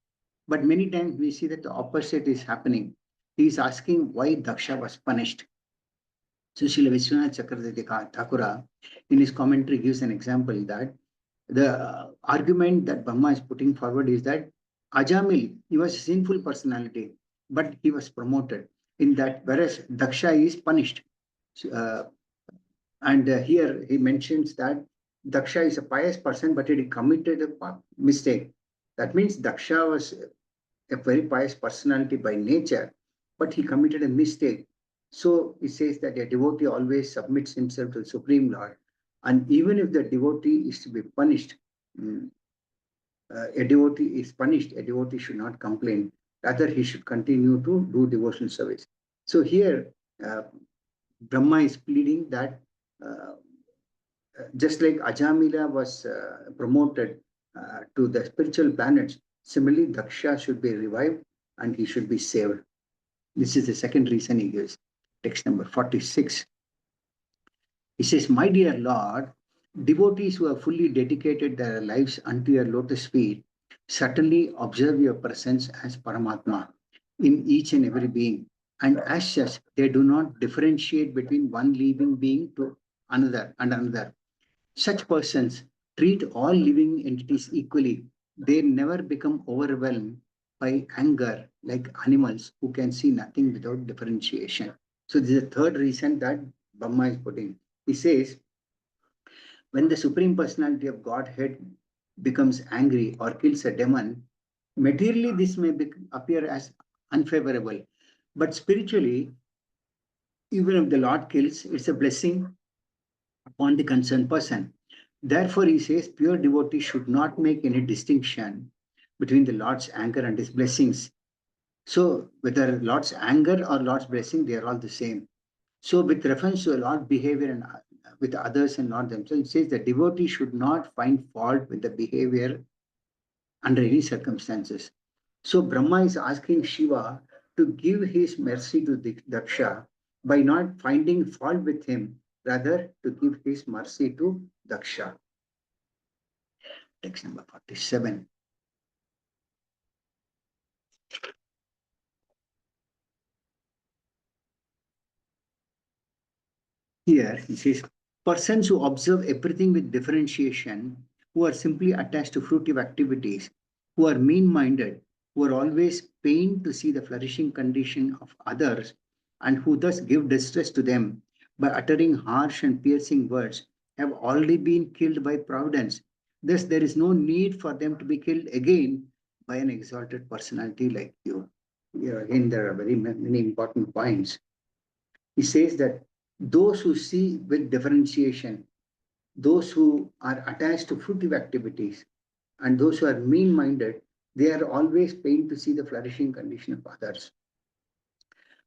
But many times we see that the opposite is happening. He is asking why Daksha was punished. So Srila Vishwanath Chakravarti Thakura, in his commentary, gives an example that the argument that Brahma is putting forward is that Ajamil, he was a sinful personality, but he was promoted in that, whereas Daksha is punished. Uh, and here he mentions that Daksha is a pious person, but he committed a mistake. That means Daksha was a very pious personality by nature, but he committed a mistake. So he says that a devotee always submits himself to the Supreme Lord. And even if the devotee is to be punished, a devotee is punished, a devotee should not complain. Rather, he should continue to do devotional service. So here, Brahma is pleading that just like Ajamila was promoted to the spiritual planets, similarly, Daksha should be revived and he should be saved. This is the second reason he gives. Text number 46. He says, My dear Lord, devotees who have fully dedicated their lives unto your lotus feet certainly observe your presence as Paramatma in each and every being. And as such, they do not differentiate between one living being to another and another. Such persons treat all living entities equally. They never become overwhelmed by anger like animals who can see nothing without differentiation. So this is the third reason that Brahma is putting. He says, when the Supreme Personality of Godhead becomes angry or kills a demon, materially this may appear as unfavorable. But spiritually, even if the Lord kills, it's a blessing upon the concerned person. Therefore, he says, pure devotee should not make any distinction between the Lord's anger and his blessings. So, whether Lord's anger or Lord's blessing, they are all the same. So, with reference to Lord's behavior and with others and not themselves, it says the devotee should not find fault with the behavior under any circumstances. So, Brahma is asking Shiva to give his mercy to Daksha by not finding fault with him, rather to give his mercy to Daksha. Text number 47. Here he says, persons who observe everything with differentiation, who are simply attached to fruitive activities, who are mean-minded, who are always pained to see the flourishing condition of others, and who thus give distress to them by uttering harsh and piercing words, have already been killed by providence. Thus, there is no need for them to be killed again by an exalted personality like you. Here again, there are very many important points. He says that those who see with differentiation, those who are attached to fruitive activities, and those who are mean-minded, they are always pained to see the flourishing condition of others,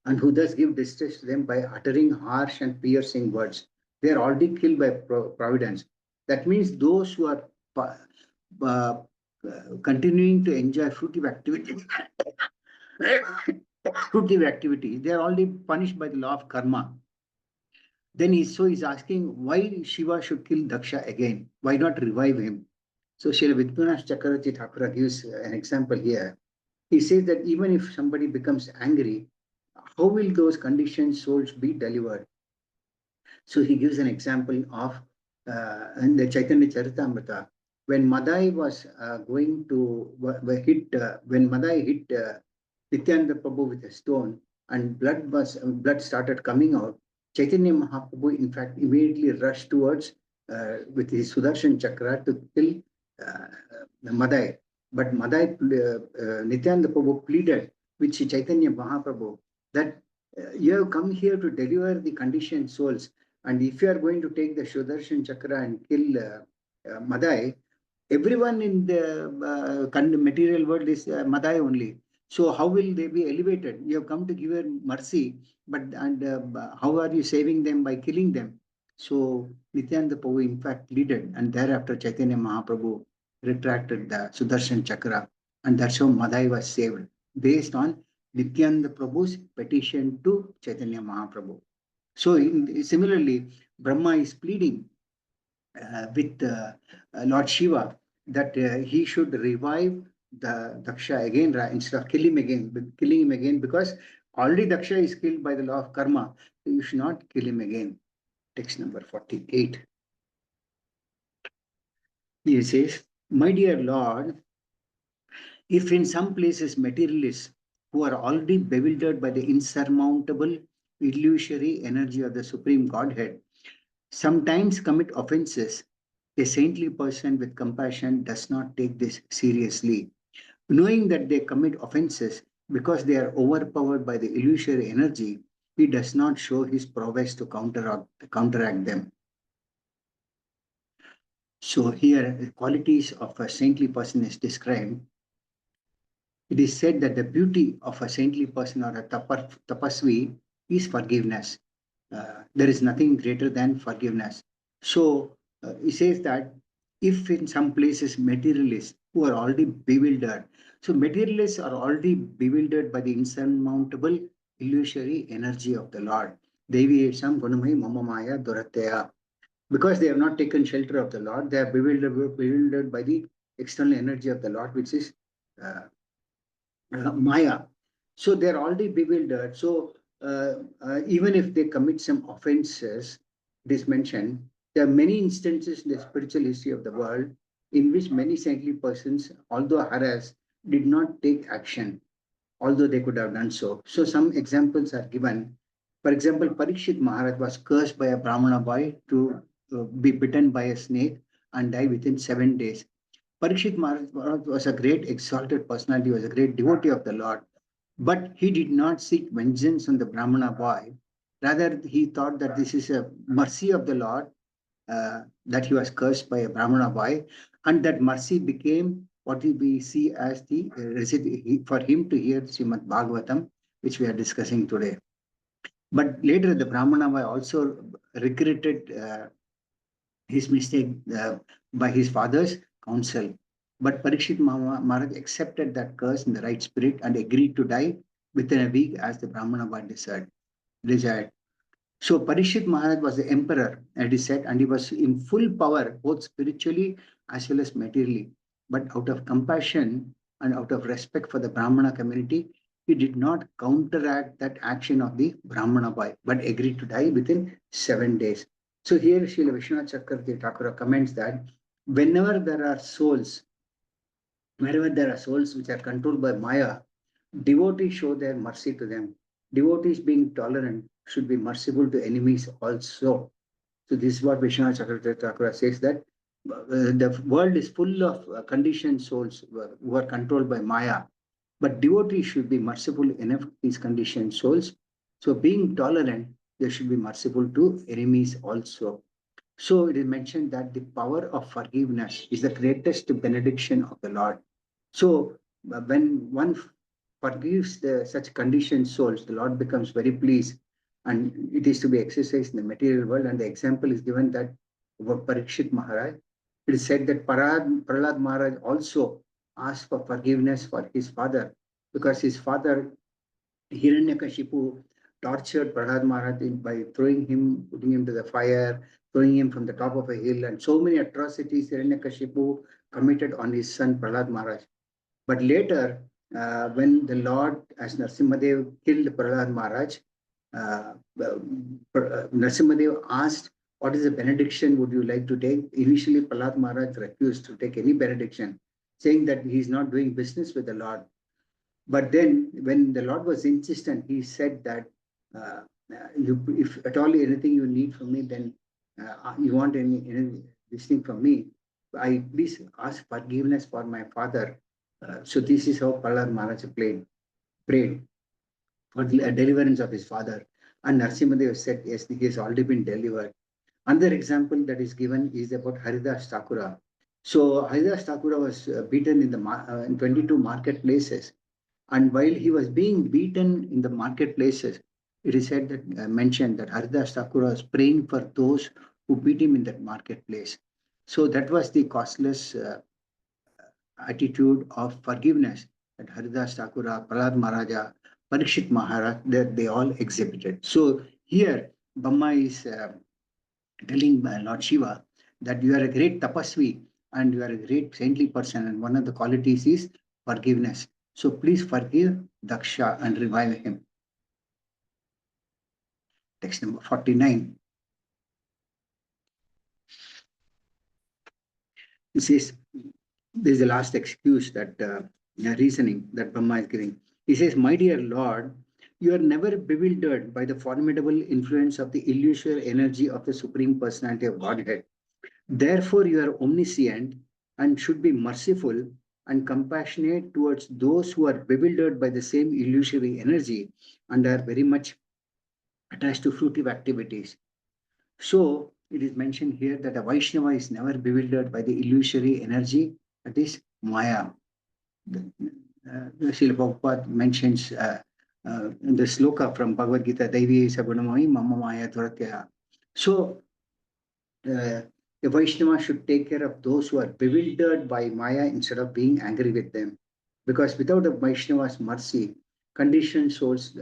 and who thus give distress to them by uttering harsh and piercing words. They are already killed by providence. That means those who are uh, continuing to enjoy fruitive activity, they are already punished by the law of karma. Then he's asking why Shiva should kill Daksha again. Why not revive him? So Srila Vidyanas Chakravarti Thakura gives an example here. He says that even if somebody becomes angry, how will those conditioned souls be delivered? So he gives an example of in the Chaitanya Charitamrita, when Madai was going to when Madai hit Nityananda Prabhu with a stone and blood started coming out, Chaitanya Mahaprabhu in fact immediately rushed towards with his Sudarshan Chakra to kill uh, Madai. But Madai, Nityananda Prabhu pleaded with Chaitanya Mahaprabhu that you have come here to deliver the conditioned souls, and if you are going to take the Sudarshan Chakra and kill Madai, everyone in the material world is Madai only. So how will they be elevated? You have come to give them mercy, but how are you saving them by killing them? So Nityananda Prabhu in fact pleaded, and thereafter Chaitanya Mahaprabhu retracted the Sudarshan Chakra, and that's how Madai was saved, based on Nityananda Prabhu's petition to Chaitanya Mahaprabhu. So similarly, Brahma is pleading with Lord Shiva that he should revive the Daksha again instead of killing him again, because already Daksha is killed by the law of karma. So you should not kill him again. Text number 48. He says, my dear Lord, if in some places materialists who are already bewildered by the insurmountable illusory energy of the Supreme Godhead sometimes commit offenses, a saintly person with compassion does not take this seriously. Knowing that they commit offenses because they are overpowered by the illusory energy, he does not show his prowess to counteract them. So here, the qualities of a saintly person is described. It is said that the beauty of a saintly person or a tapasvi is forgiveness. There is nothing greater than forgiveness. So he says that if in some places materialists who are already bewildered, so materialists are already bewildered by the insurmountable illusory energy of the Lord. Devi Esham Gunamai Mama Maya Durataya. Because they have not taken shelter of the Lord, they are bewildered by the external energy of the Lord, which is uh, Maya. So they're already bewildered. So even if they commit some offenses, it is mentioned, there are many instances in the spiritual history of the world in which many saintly persons, although harassed, did not take action, although they could have done so. So some examples are given. For example, Parikshit Maharaj was cursed by a Brahmana boy to be bitten by a snake and die within 7 days. Parikshit Maharaj was a great exalted personality, was a great devotee of the Lord, but he did not seek vengeance on the Brahmana boy. Rather, he thought that this is a mercy of the Lord, that he was cursed by a Brahmana boy, and that mercy became what we see as the for him to hear Srimad Bhagavatam, which we are discussing today. But later, the Brahmana boy also regretted his mistake by his father's counsel. But Parikshit Maharaj accepted that curse in the right spirit and agreed to die within a week as the Brahmana boy desired. So Parikshit Maharaj was the emperor, as he said, and he was in full power, both spiritually as well as materially. But out of compassion and out of respect for the Brahmana community, he did not counteract that action of the Brahmana boy, but agreed to die within 7 days. So here Srila Vishwanath Chakravarti Thakura comments that whenever there are souls, wherever there are souls which are controlled by Maya, devotees show their mercy to them. Devotees being tolerant should be merciful to enemies also. So this is what Vishwanath Chakravarti Thakura says, that the world is full of conditioned souls who are controlled by Maya. But devotees should be merciful enough to these conditioned souls. So, being tolerant, they should be merciful to enemies also. So, it is mentioned that the power of forgiveness is the greatest benediction of the Lord. So, when one forgives such conditioned souls, the Lord becomes very pleased, and it is to be exercised in the material world. And the example is given that about Parikshit Maharaj. It is said that Prahlad Maharaj also asked for forgiveness for his father, because his father Hiranyakashipu tortured Prahlad Maharaj by throwing him, putting him to the fire, throwing him from the top of a hill, and so many atrocities Hiranyakashipu committed on his son Prahlad Maharaj. But later, when the Lord, as Narasimhadev, killed Prahlad Maharaj, Narasimhadev asked, "What is the benediction would you like to take?" Initially, Prahlad Maharaj refused to take any benediction, saying that he is not doing business with the Lord. But then, when the Lord was insistent, he said that if at all anything you need from me, then you want any this thing from me, I please ask forgiveness for my father. So this is how Prahlad Maharaj prayed for the deliverance of his father. And Narasimhadev said, yes, he has already been delivered. Another example that is given is about Haridas Thakura. So Haridas Thakura was beaten in 22 marketplaces. And while he was being beaten in the marketplaces, it is said that mentioned that Haridas Thakura was praying for those who beat him in that marketplace. So that was the costless attitude of forgiveness that Haridas Thakura, Prahlad Maharaja, Parikshit Maharaj, that they all exhibited. So here, Brahma is telling Lord Shiva that you are a great tapasvi and you are a great saintly person, and one of the qualities is forgiveness. So please forgive Daksha and revive him. Text number 49. This is the last excuse that reasoning that Brahma is giving. He says, "My dear Lord, you are never bewildered by the formidable influence of the illusory energy of the Supreme Personality of Godhead. Therefore, you are omniscient and should be merciful and compassionate towards those who are bewildered by the same illusory energy and are very much attached to fruitive activities." So it is mentioned here that a Vaishnava is never bewildered by the illusory energy, that is Maya. Srila Prabhupada mentions in the sloka from Bhagavad Gita, Daivi Sagunamai Mama Maya Duratya. So a Vaishnava should take care of those who are bewildered by Maya instead of being angry with them. Because without a Vaishnava's mercy, conditioned souls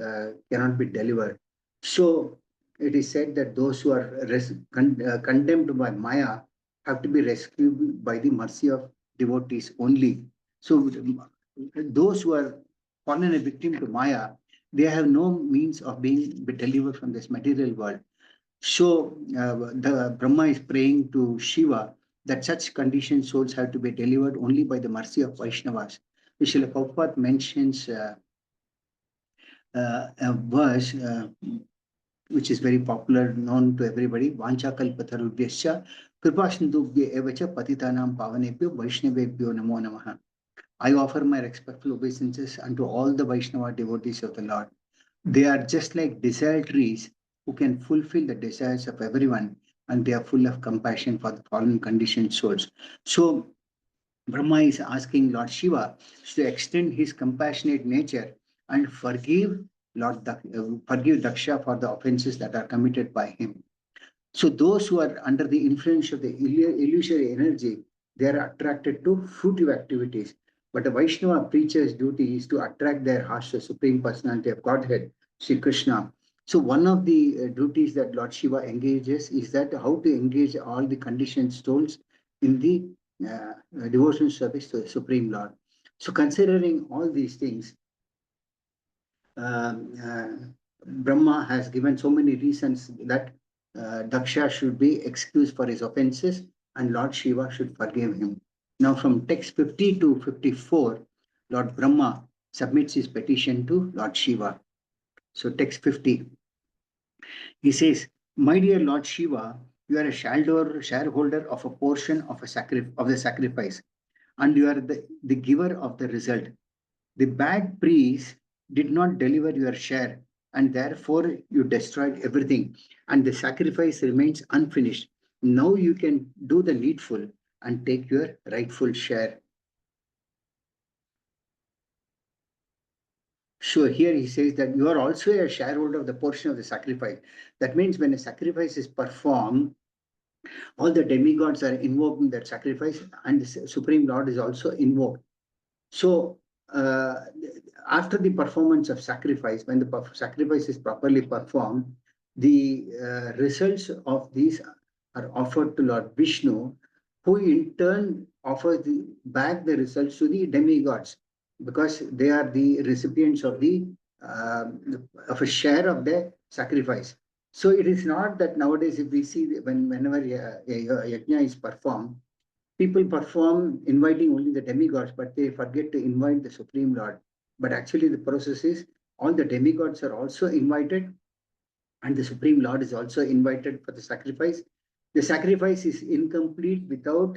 cannot be delivered. So it is said that those who are condemned by Maya have to be rescued by the mercy of devotees only. So those who are fallen a victim to Maya, they have no means of being delivered from this material world. So the Brahma is praying to Shiva that such conditioned souls have to be delivered only by the mercy of Vaishnavas. Srila Prabhupada mentions a verse which is very popular, known to everybody, Vancha kalpatarubhyascha kripasindubhya evacha patitanam pavanebhyo vaishnavebhyo namo namaha. I offer my respectful obeisances unto all the Vaishnava devotees of the Lord. They are just like desire trees who can fulfill the desires of everyone, and they are full of compassion for the fallen conditioned souls. So Brahma is asking Lord Shiva to extend his compassionate nature and forgive forgive Daksha for the offenses that are committed by him. So those who are under the influence of the illusory energy, they are attracted to fruitive activities. But a Vaishnava preacher's duty is to attract their hearts to the Supreme Personality of Godhead, Sri Krishna. So one of the duties that Lord Shiva engages is that how to engage all the conditioned souls in the devotional service to the Supreme Lord. So considering all these things, uh, uh, Brahma has given so many reasons that Daksha should be excused for his offenses and Lord Shiva should forgive him. Now, from text 50 to 54, Lord Brahma submits his petition to Lord Shiva. So, text 50, he says, "My dear Lord Shiva, you are a shareholder of a portion of the sacrifice, and you are the giver of the result. The bad priest did not deliver your share, and therefore you destroyed everything, and the sacrifice remains unfinished. Now you can do the needful and take your rightful share. So here he says that you are also a shareholder of the portion of the sacrifice. That means when a sacrifice is performed, all the demigods are invoked in that sacrifice, and the Supreme Lord is also invoked. So after the performance of sacrifice, when the sacrifice is properly performed, the results of these are offered to Lord Vishnu, who in turn offers back the results to the demigods, because they are the recipients of of a share of the sacrifice. So it is not that nowadays, if we see whenever a yajna is performed, people perform inviting only the demigods, but they forget to invite the Supreme Lord. But actually the process is all the demigods are also invited, and the Supreme Lord is also invited for the sacrifice. The sacrifice is incomplete without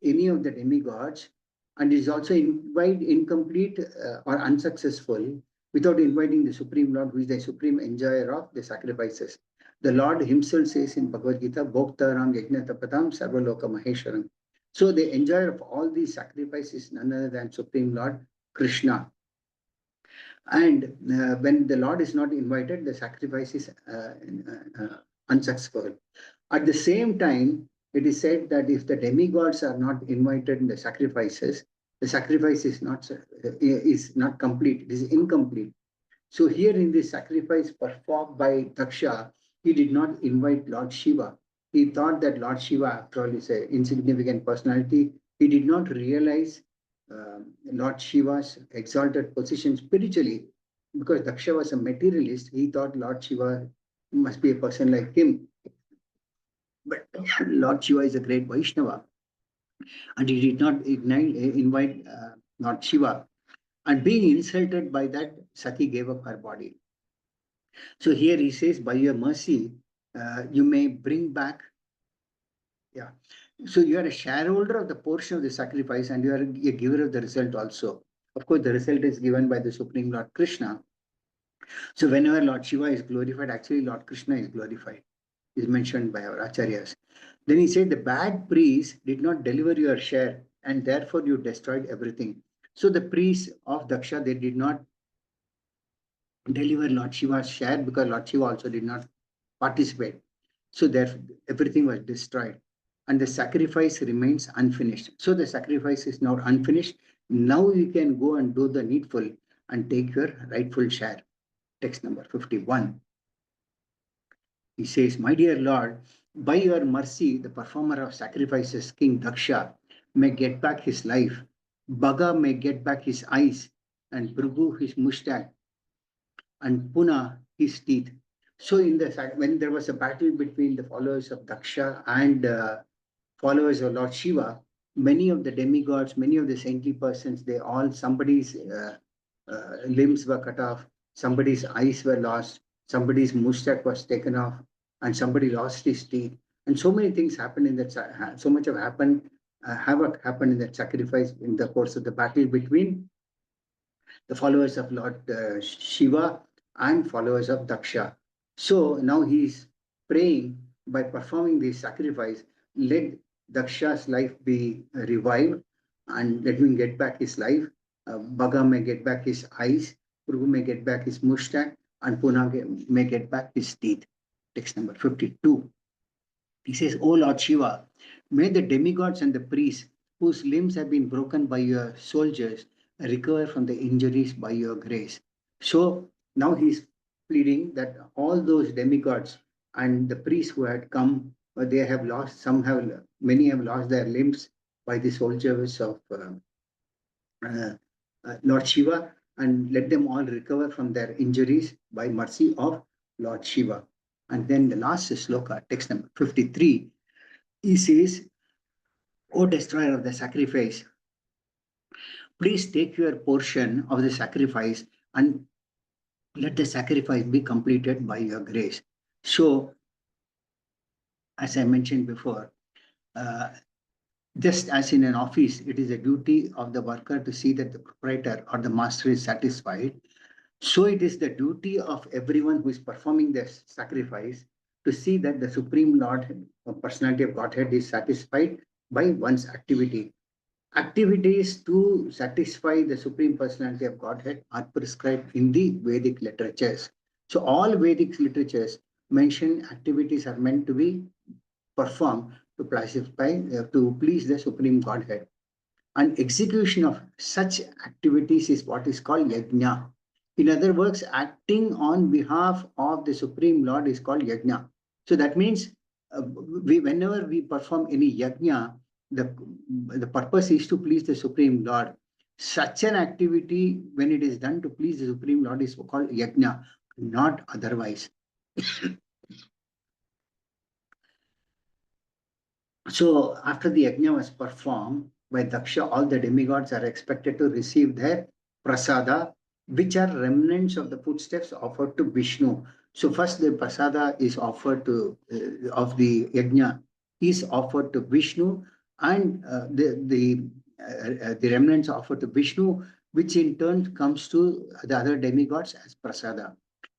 any of the demigods, and is also incomplete or unsuccessful without inviting the Supreme Lord, who is the supreme enjoyer of the sacrifices. The Lord himself says in Bhagavad Gita, Bhoktaram Yajna Tapatam Sarvaloka Maheshwaram. So the enjoyer of all these sacrifices is none other than Supreme Lord Krishna. And when the Lord is not invited, the sacrifice is unsuccessful. At the same time, it is said that if the demigods are not invited in the sacrifice is not complete, it is incomplete. So here in this sacrifice performed by Daksha, he did not invite Lord Shiva. He thought that Lord Shiva, after all, is an insignificant personality. He did not realize Lord Shiva's exalted position spiritually, because Daksha was a materialist. He thought Lord Shiva must be a person like him. But Lord Shiva is a great Vaishnava, and he did not invite Lord Shiva. And being insulted by that, Sati gave up her body. So here he says, by your mercy, you may bring back. Yeah. So you are a shareholder of the portion of the sacrifice, and you are a giver of the result also. Of course, the result is given by the Supreme Lord Krishna. So whenever Lord Shiva is glorified, actually Lord Krishna is glorified, is mentioned by our acharyas. Then he said, the bad priest did not deliver your share, and therefore you destroyed everything. So the priests of Daksha, they did not deliver Lord Shiva's share, because Lord Shiva also did not participate. So therefore everything was destroyed, and the sacrifice remains unfinished. So the sacrifice is now unfinished. Now you can go and do the needful and take your rightful share. Text number 51. He says, my dear Lord, by your mercy, the performer of sacrifices, King Daksha, may get back his life. Bhaga may get back his eyes, and Prabhu his mustache, and Puna his teeth. So when there was a battle between the followers of Daksha and followers of Lord Shiva, many of the demigods, many of the saintly persons, somebody's limbs were cut off, somebody's eyes were lost, somebody's mustache was taken off, and somebody lost his teeth. And so many things happened in that, so much of havoc happened in that sacrifice in the course of the battle between the followers of Lord Shiva and followers of Daksha. So now he is praying, by performing this sacrifice, let Daksha's life be revived, and let him get back his life. Bhaga may get back his eyes, Prabhu may get back his mustache, and Puna may get back his teeth. Text number 52. He says, O Lord Shiva, may the demigods and the priests whose limbs have been broken by your soldiers recover from the injuries by your grace. So now he's pleading that all those demigods and the priests who had come, they have lost, many have lost their limbs by the soldiers of Lord Shiva, and let them all recover from their injuries by mercy of Lord Shiva. And then the last sloka, text number 53, he says, O destroyer of the sacrifice, please take your portion of the sacrifice and let the sacrifice be completed by your grace. So as I mentioned before, uh, just as in an office, it is a duty of the worker to see that the proprietor or the master is satisfied. So it is the duty of everyone who is performing the sacrifice to see that the Supreme Lord, personality of Godhead, is satisfied by one's activity. Activities to satisfy the Supreme Personality of Godhead are prescribed in the Vedic literatures. So all Vedic literatures mention activities are meant to be performed to classify, to please the Supreme Godhead. And execution of such activities is what is called yajna. In other words, acting on behalf of the Supreme Lord is called yajna. So that means whenever we perform any yajna, the purpose is to please the Supreme Lord. Such an activity, when it is done to please the Supreme Lord, is called yajna, not otherwise. So after the yajna was performed by Daksha, all the demigods are expected to receive their prasada, which are remnants of the footsteps offered to Vishnu. So first the prasada is offered to, of the yajna is offered to Vishnu, and the remnants offered to Vishnu, which in turn comes to the other demigods as prasada.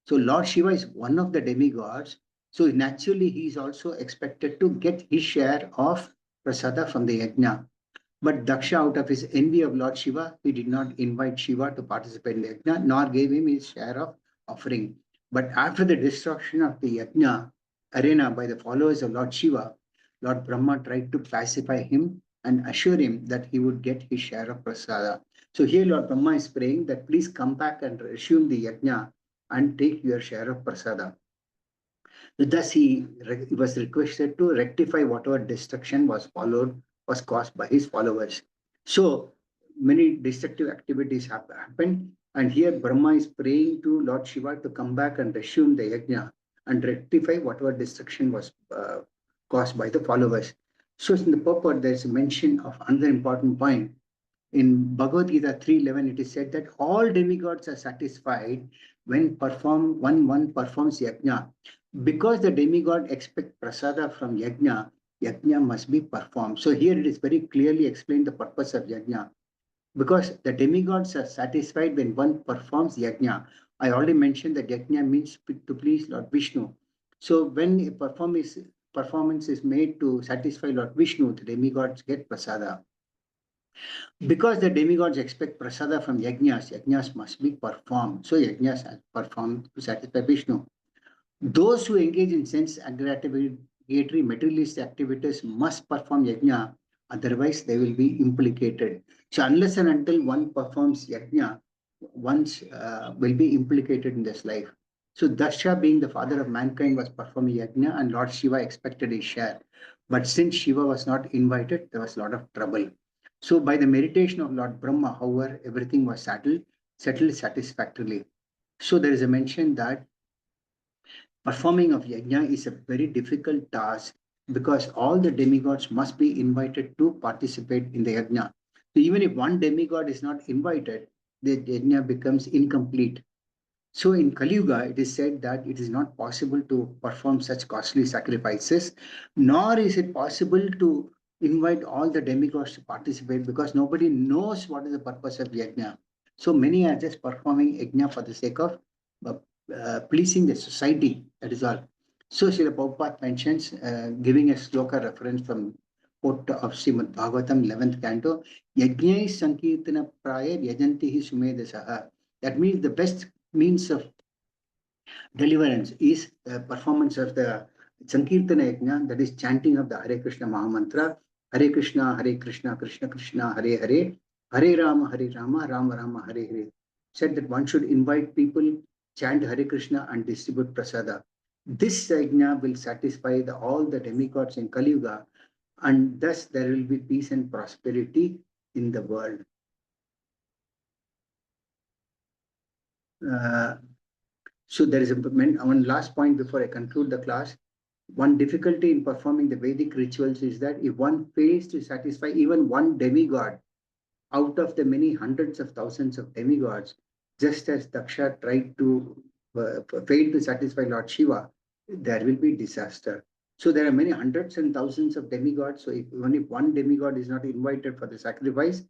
So Lord Shiva is one of the demigods, so naturally, he is also expected to get his share of prasada from the yajna. But Daksha, out of his envy of Lord Shiva, he did not invite Shiva to participate in the yajna, nor gave him his share of offering. But after the destruction of the yajna arena by the followers of Lord Shiva, Lord Brahma tried to pacify him and assure him that he would get his share of prasada. So here Lord Brahma is praying that please come back and resume the yajna and take your share of prasada. Thus, he was requested to rectify whatever destruction was caused by his followers. So many destructive activities have happened, and here Brahma is praying to Lord Shiva to come back and resume the yajna and rectify whatever destruction was caused by the followers. So in the purport, there is a mention of another important point. In Bhagavad Gita 3:11, it is said that all demigods are satisfied when one performs yajna. Because the demigod expect prasada from yajna, yajna must be performed. So here it is very clearly explained the purpose of yajna. Because the demigods are satisfied when one performs yajna. I already mentioned that yajna means to please Lord Vishnu. So when a performance is made to satisfy Lord Vishnu, the demigods get prasada. Because the demigods expect prasada from yajnas, yajnas must be performed. So yajnas are performed to satisfy Vishnu. Those who engage in sense aggregatory materialist activities must perform yajna, otherwise they will be implicated. So unless and until one performs yajna, one will be implicated in this life. So Daksha, being the father of mankind, was performing yajna, and Lord Shiva expected his share. But since Shiva was not invited, there was a lot of trouble. So by the meditation of Lord Brahma, however, everything was settled satisfactorily. So there is a mention that performing of yajna is a very difficult task because all the demigods must be invited to participate in the yajna. So even if one demigod is not invited, the yajna becomes incomplete. So in Kali Yuga, it is said that it is not possible to perform such costly sacrifices, nor is it possible to invite all the demigods to participate because nobody knows what is the purpose of yajna. So many are just performing yajna for the sake of pleasing the society. That is all. So Srila Prabhupada mentions, giving a sloka reference from quote of Srimad Bhagavatam, 11th Canto, Yajnai Sankirtana Praya Yajantihi Sumedasaha. That means the best means of deliverance is the performance of the Sankirtana Yajna, that is chanting of the Hare Krishna Mahamantra, Hare Krishna, Krishna Krishna, Hare Hare, Hare Rama, Rama Rama, Hare Hare. Said that one should invite people, chant Hare Krishna and distribute prasada. This yajna will satisfy all the demigods in Kali Yuga, and thus there will be peace and prosperity in the world. So there is one last point before I conclude the class. One difficulty in performing the Vedic rituals is that if one fails to satisfy even one demigod out of the many hundreds of thousands of demigods, just as Daksha tried to fail to satisfy Lord Shiva, there will be disaster. So there are many hundreds and thousands of demigods. So if only one demigod is not invited for the sacrifice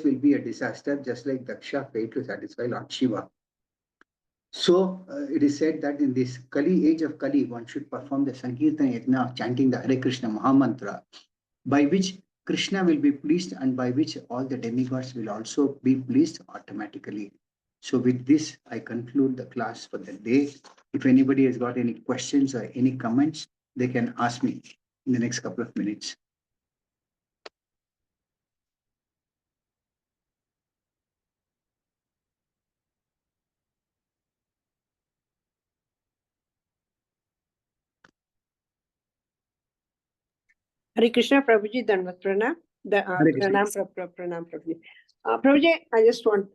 will be a disaster, just like Daksha failed to satisfy Lord Shiva. So it is said that in this Kali, age of Kali, one should perform the Sankirtan Yajna of chanting the Hare Krishna Mahamantra, by which Krishna will be pleased and by which all the demigods will also be pleased automatically. So with this, I conclude the class for the day. If anybody has got any questions or any comments, they can ask me in the next couple of minutes. Hare Krishna, Prabhuji, Danvat Pranam. Pranam, Prabhuji. Prabhuji, I just want,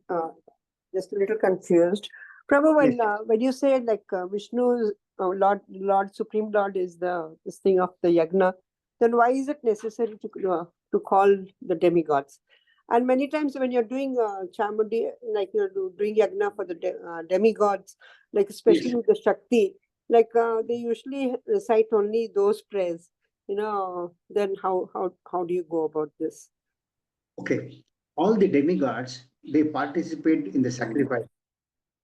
just a little confused. Prabhu, when you say like Vishnu, Lord, Supreme Lord is this thing of the yagna, then why is it necessary to call the demigods? And many times when you're doing Chamundi, like you're doing yagna for the demigods, like especially with the Shakti, like they usually recite only those prayers. Then how do you go about this? Okay, all the demigods, they participate in the sacrifice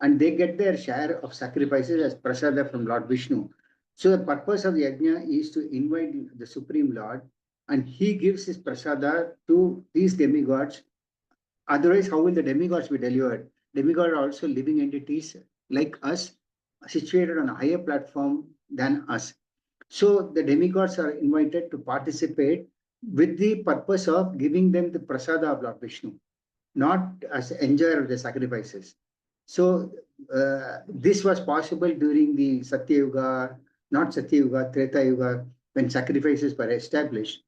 and they get their share of sacrifices as prasada from Lord Vishnu. So the purpose of the yajna is to invite the Supreme Lord and he gives his prasada to these demigods. Otherwise, how will the demigods be delivered? Demigods are also living entities like us, situated on a higher platform than us. So the demigods are invited to participate with the purpose of giving them the prasada of Lord Vishnu, not as enjoyer of the sacrifices. So this was possible during the Satya Yuga, not Satya Yuga, Treta Yuga, when sacrifices were established.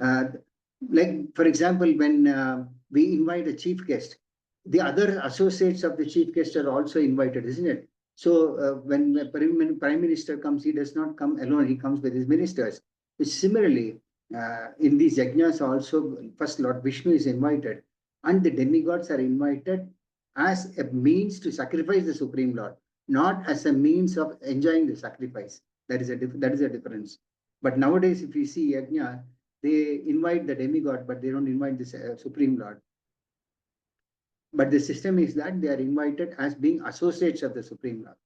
Like, for example, when we invite a chief guest, the other associates of the chief guest are also invited, isn't it? So when the prime minister comes, he does not come alone, he comes with his ministers. Similarly, in these yajnas also, first Lord Vishnu is invited and the demigods are invited as a means to sacrifice the Supreme Lord, not as a means of enjoying the sacrifice. That is a difference. But nowadays, if you see yajna, they invite the demigod, but they don't invite the Supreme Lord. But the system is that they are invited as being associates of the Supreme Lord,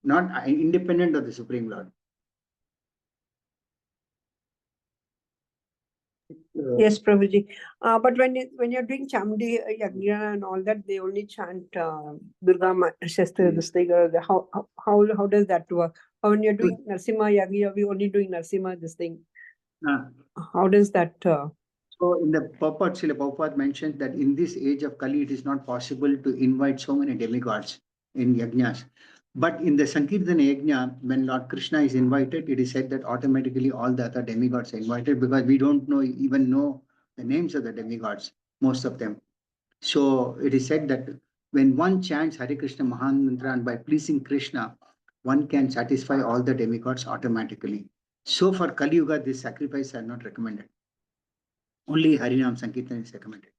not independent of the Supreme Lord. Yes, Prabhuji. But when you're doing Chamundi Yagna and all that, they only chant Durga Shastra, this thing. How does that work? Or when you're doing Narsimha Yagna, we only doing Narsimha, this thing. How does that? So in the purport, Srila Prabhupada mentioned that in this age of Kali, it is not possible to invite so many demigods in yajnas. But in the Sankirtana Yajna, when Lord Krishna is invited, it is said that automatically all the other demigods are invited because we don't even know the names of the demigods, most of them. So it is said that when one chants Hare Krishna Mahamantra and by pleasing Krishna, one can satisfy all the demigods automatically. So for Kali Yuga, this sacrifice are not recommended. Only Harinam Sankirtan is recommended.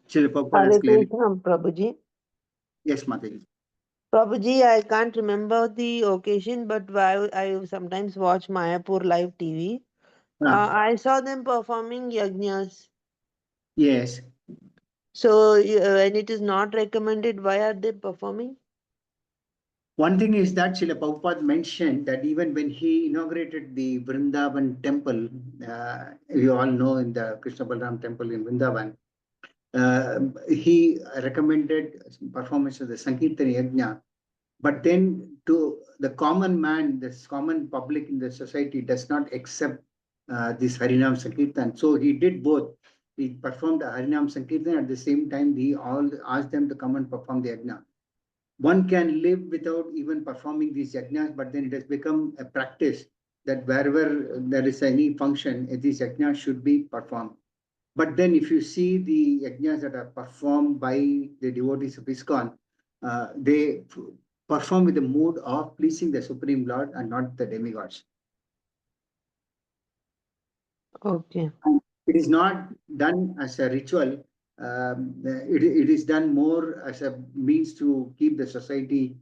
Hare Krishna, Prabhuji. Yes, Mataji. Prabhuji, I can't remember the occasion, but I sometimes watch Mayapur live TV. I saw them performing yajnas. Yes. So when it is not recommended, why are they performing? One thing is that Srila Prabhupada mentioned that even when he inaugurated the Vrindavan temple, you all know in the Krishna Balaram temple in Vrindavan, he recommended performance of the Sankirtan Yajna. But then to the common man, this common public in the society does not accept this Harinam Sankirtan. So he did both. He performed the Harinam Sankirtan at the same time he all asked them to come and perform the Yajna. One can live without even performing these yajnas, but then it has become a practice that wherever there is any function, these yajnas should be performed. But then if you see the yajnas that are performed by the devotees of ISKCON, they perform with the mood of pleasing the Supreme Lord and not the demigods. Okay. It is not done as a ritual. It is done more as a means to keep the society.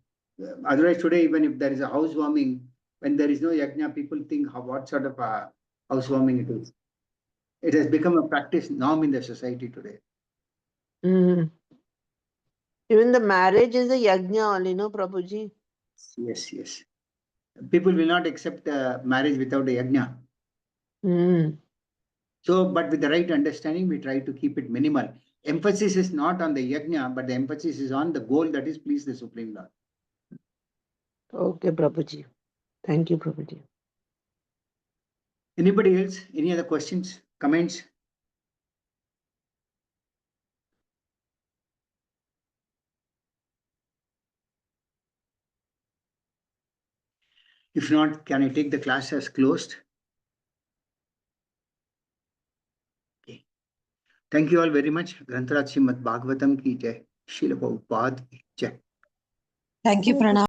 Otherwise, today, even if there is a housewarming, when there is no yajna, people think what sort of housewarming it is. It has become a practice norm in the society today. Mm. Even the marriage is a yajna only, no, Prabhuji? Yes, yes. People will not accept marriage without a yajna. Mm. So, but with the right understanding, we try to keep it minimal. Emphasis is not on the yajna, but the emphasis is on the goal, that is please the Supreme Lord. Okay, Prabhuji. Thank you, Prabhuji. Anybody else? Any other questions, comments? If not, can I take the class as closed? Okay. Thank you all very much. Grantaraj Srimad Bhagavatam ki jai. Srila Prabhupada ki jai. Thank you, Pranam.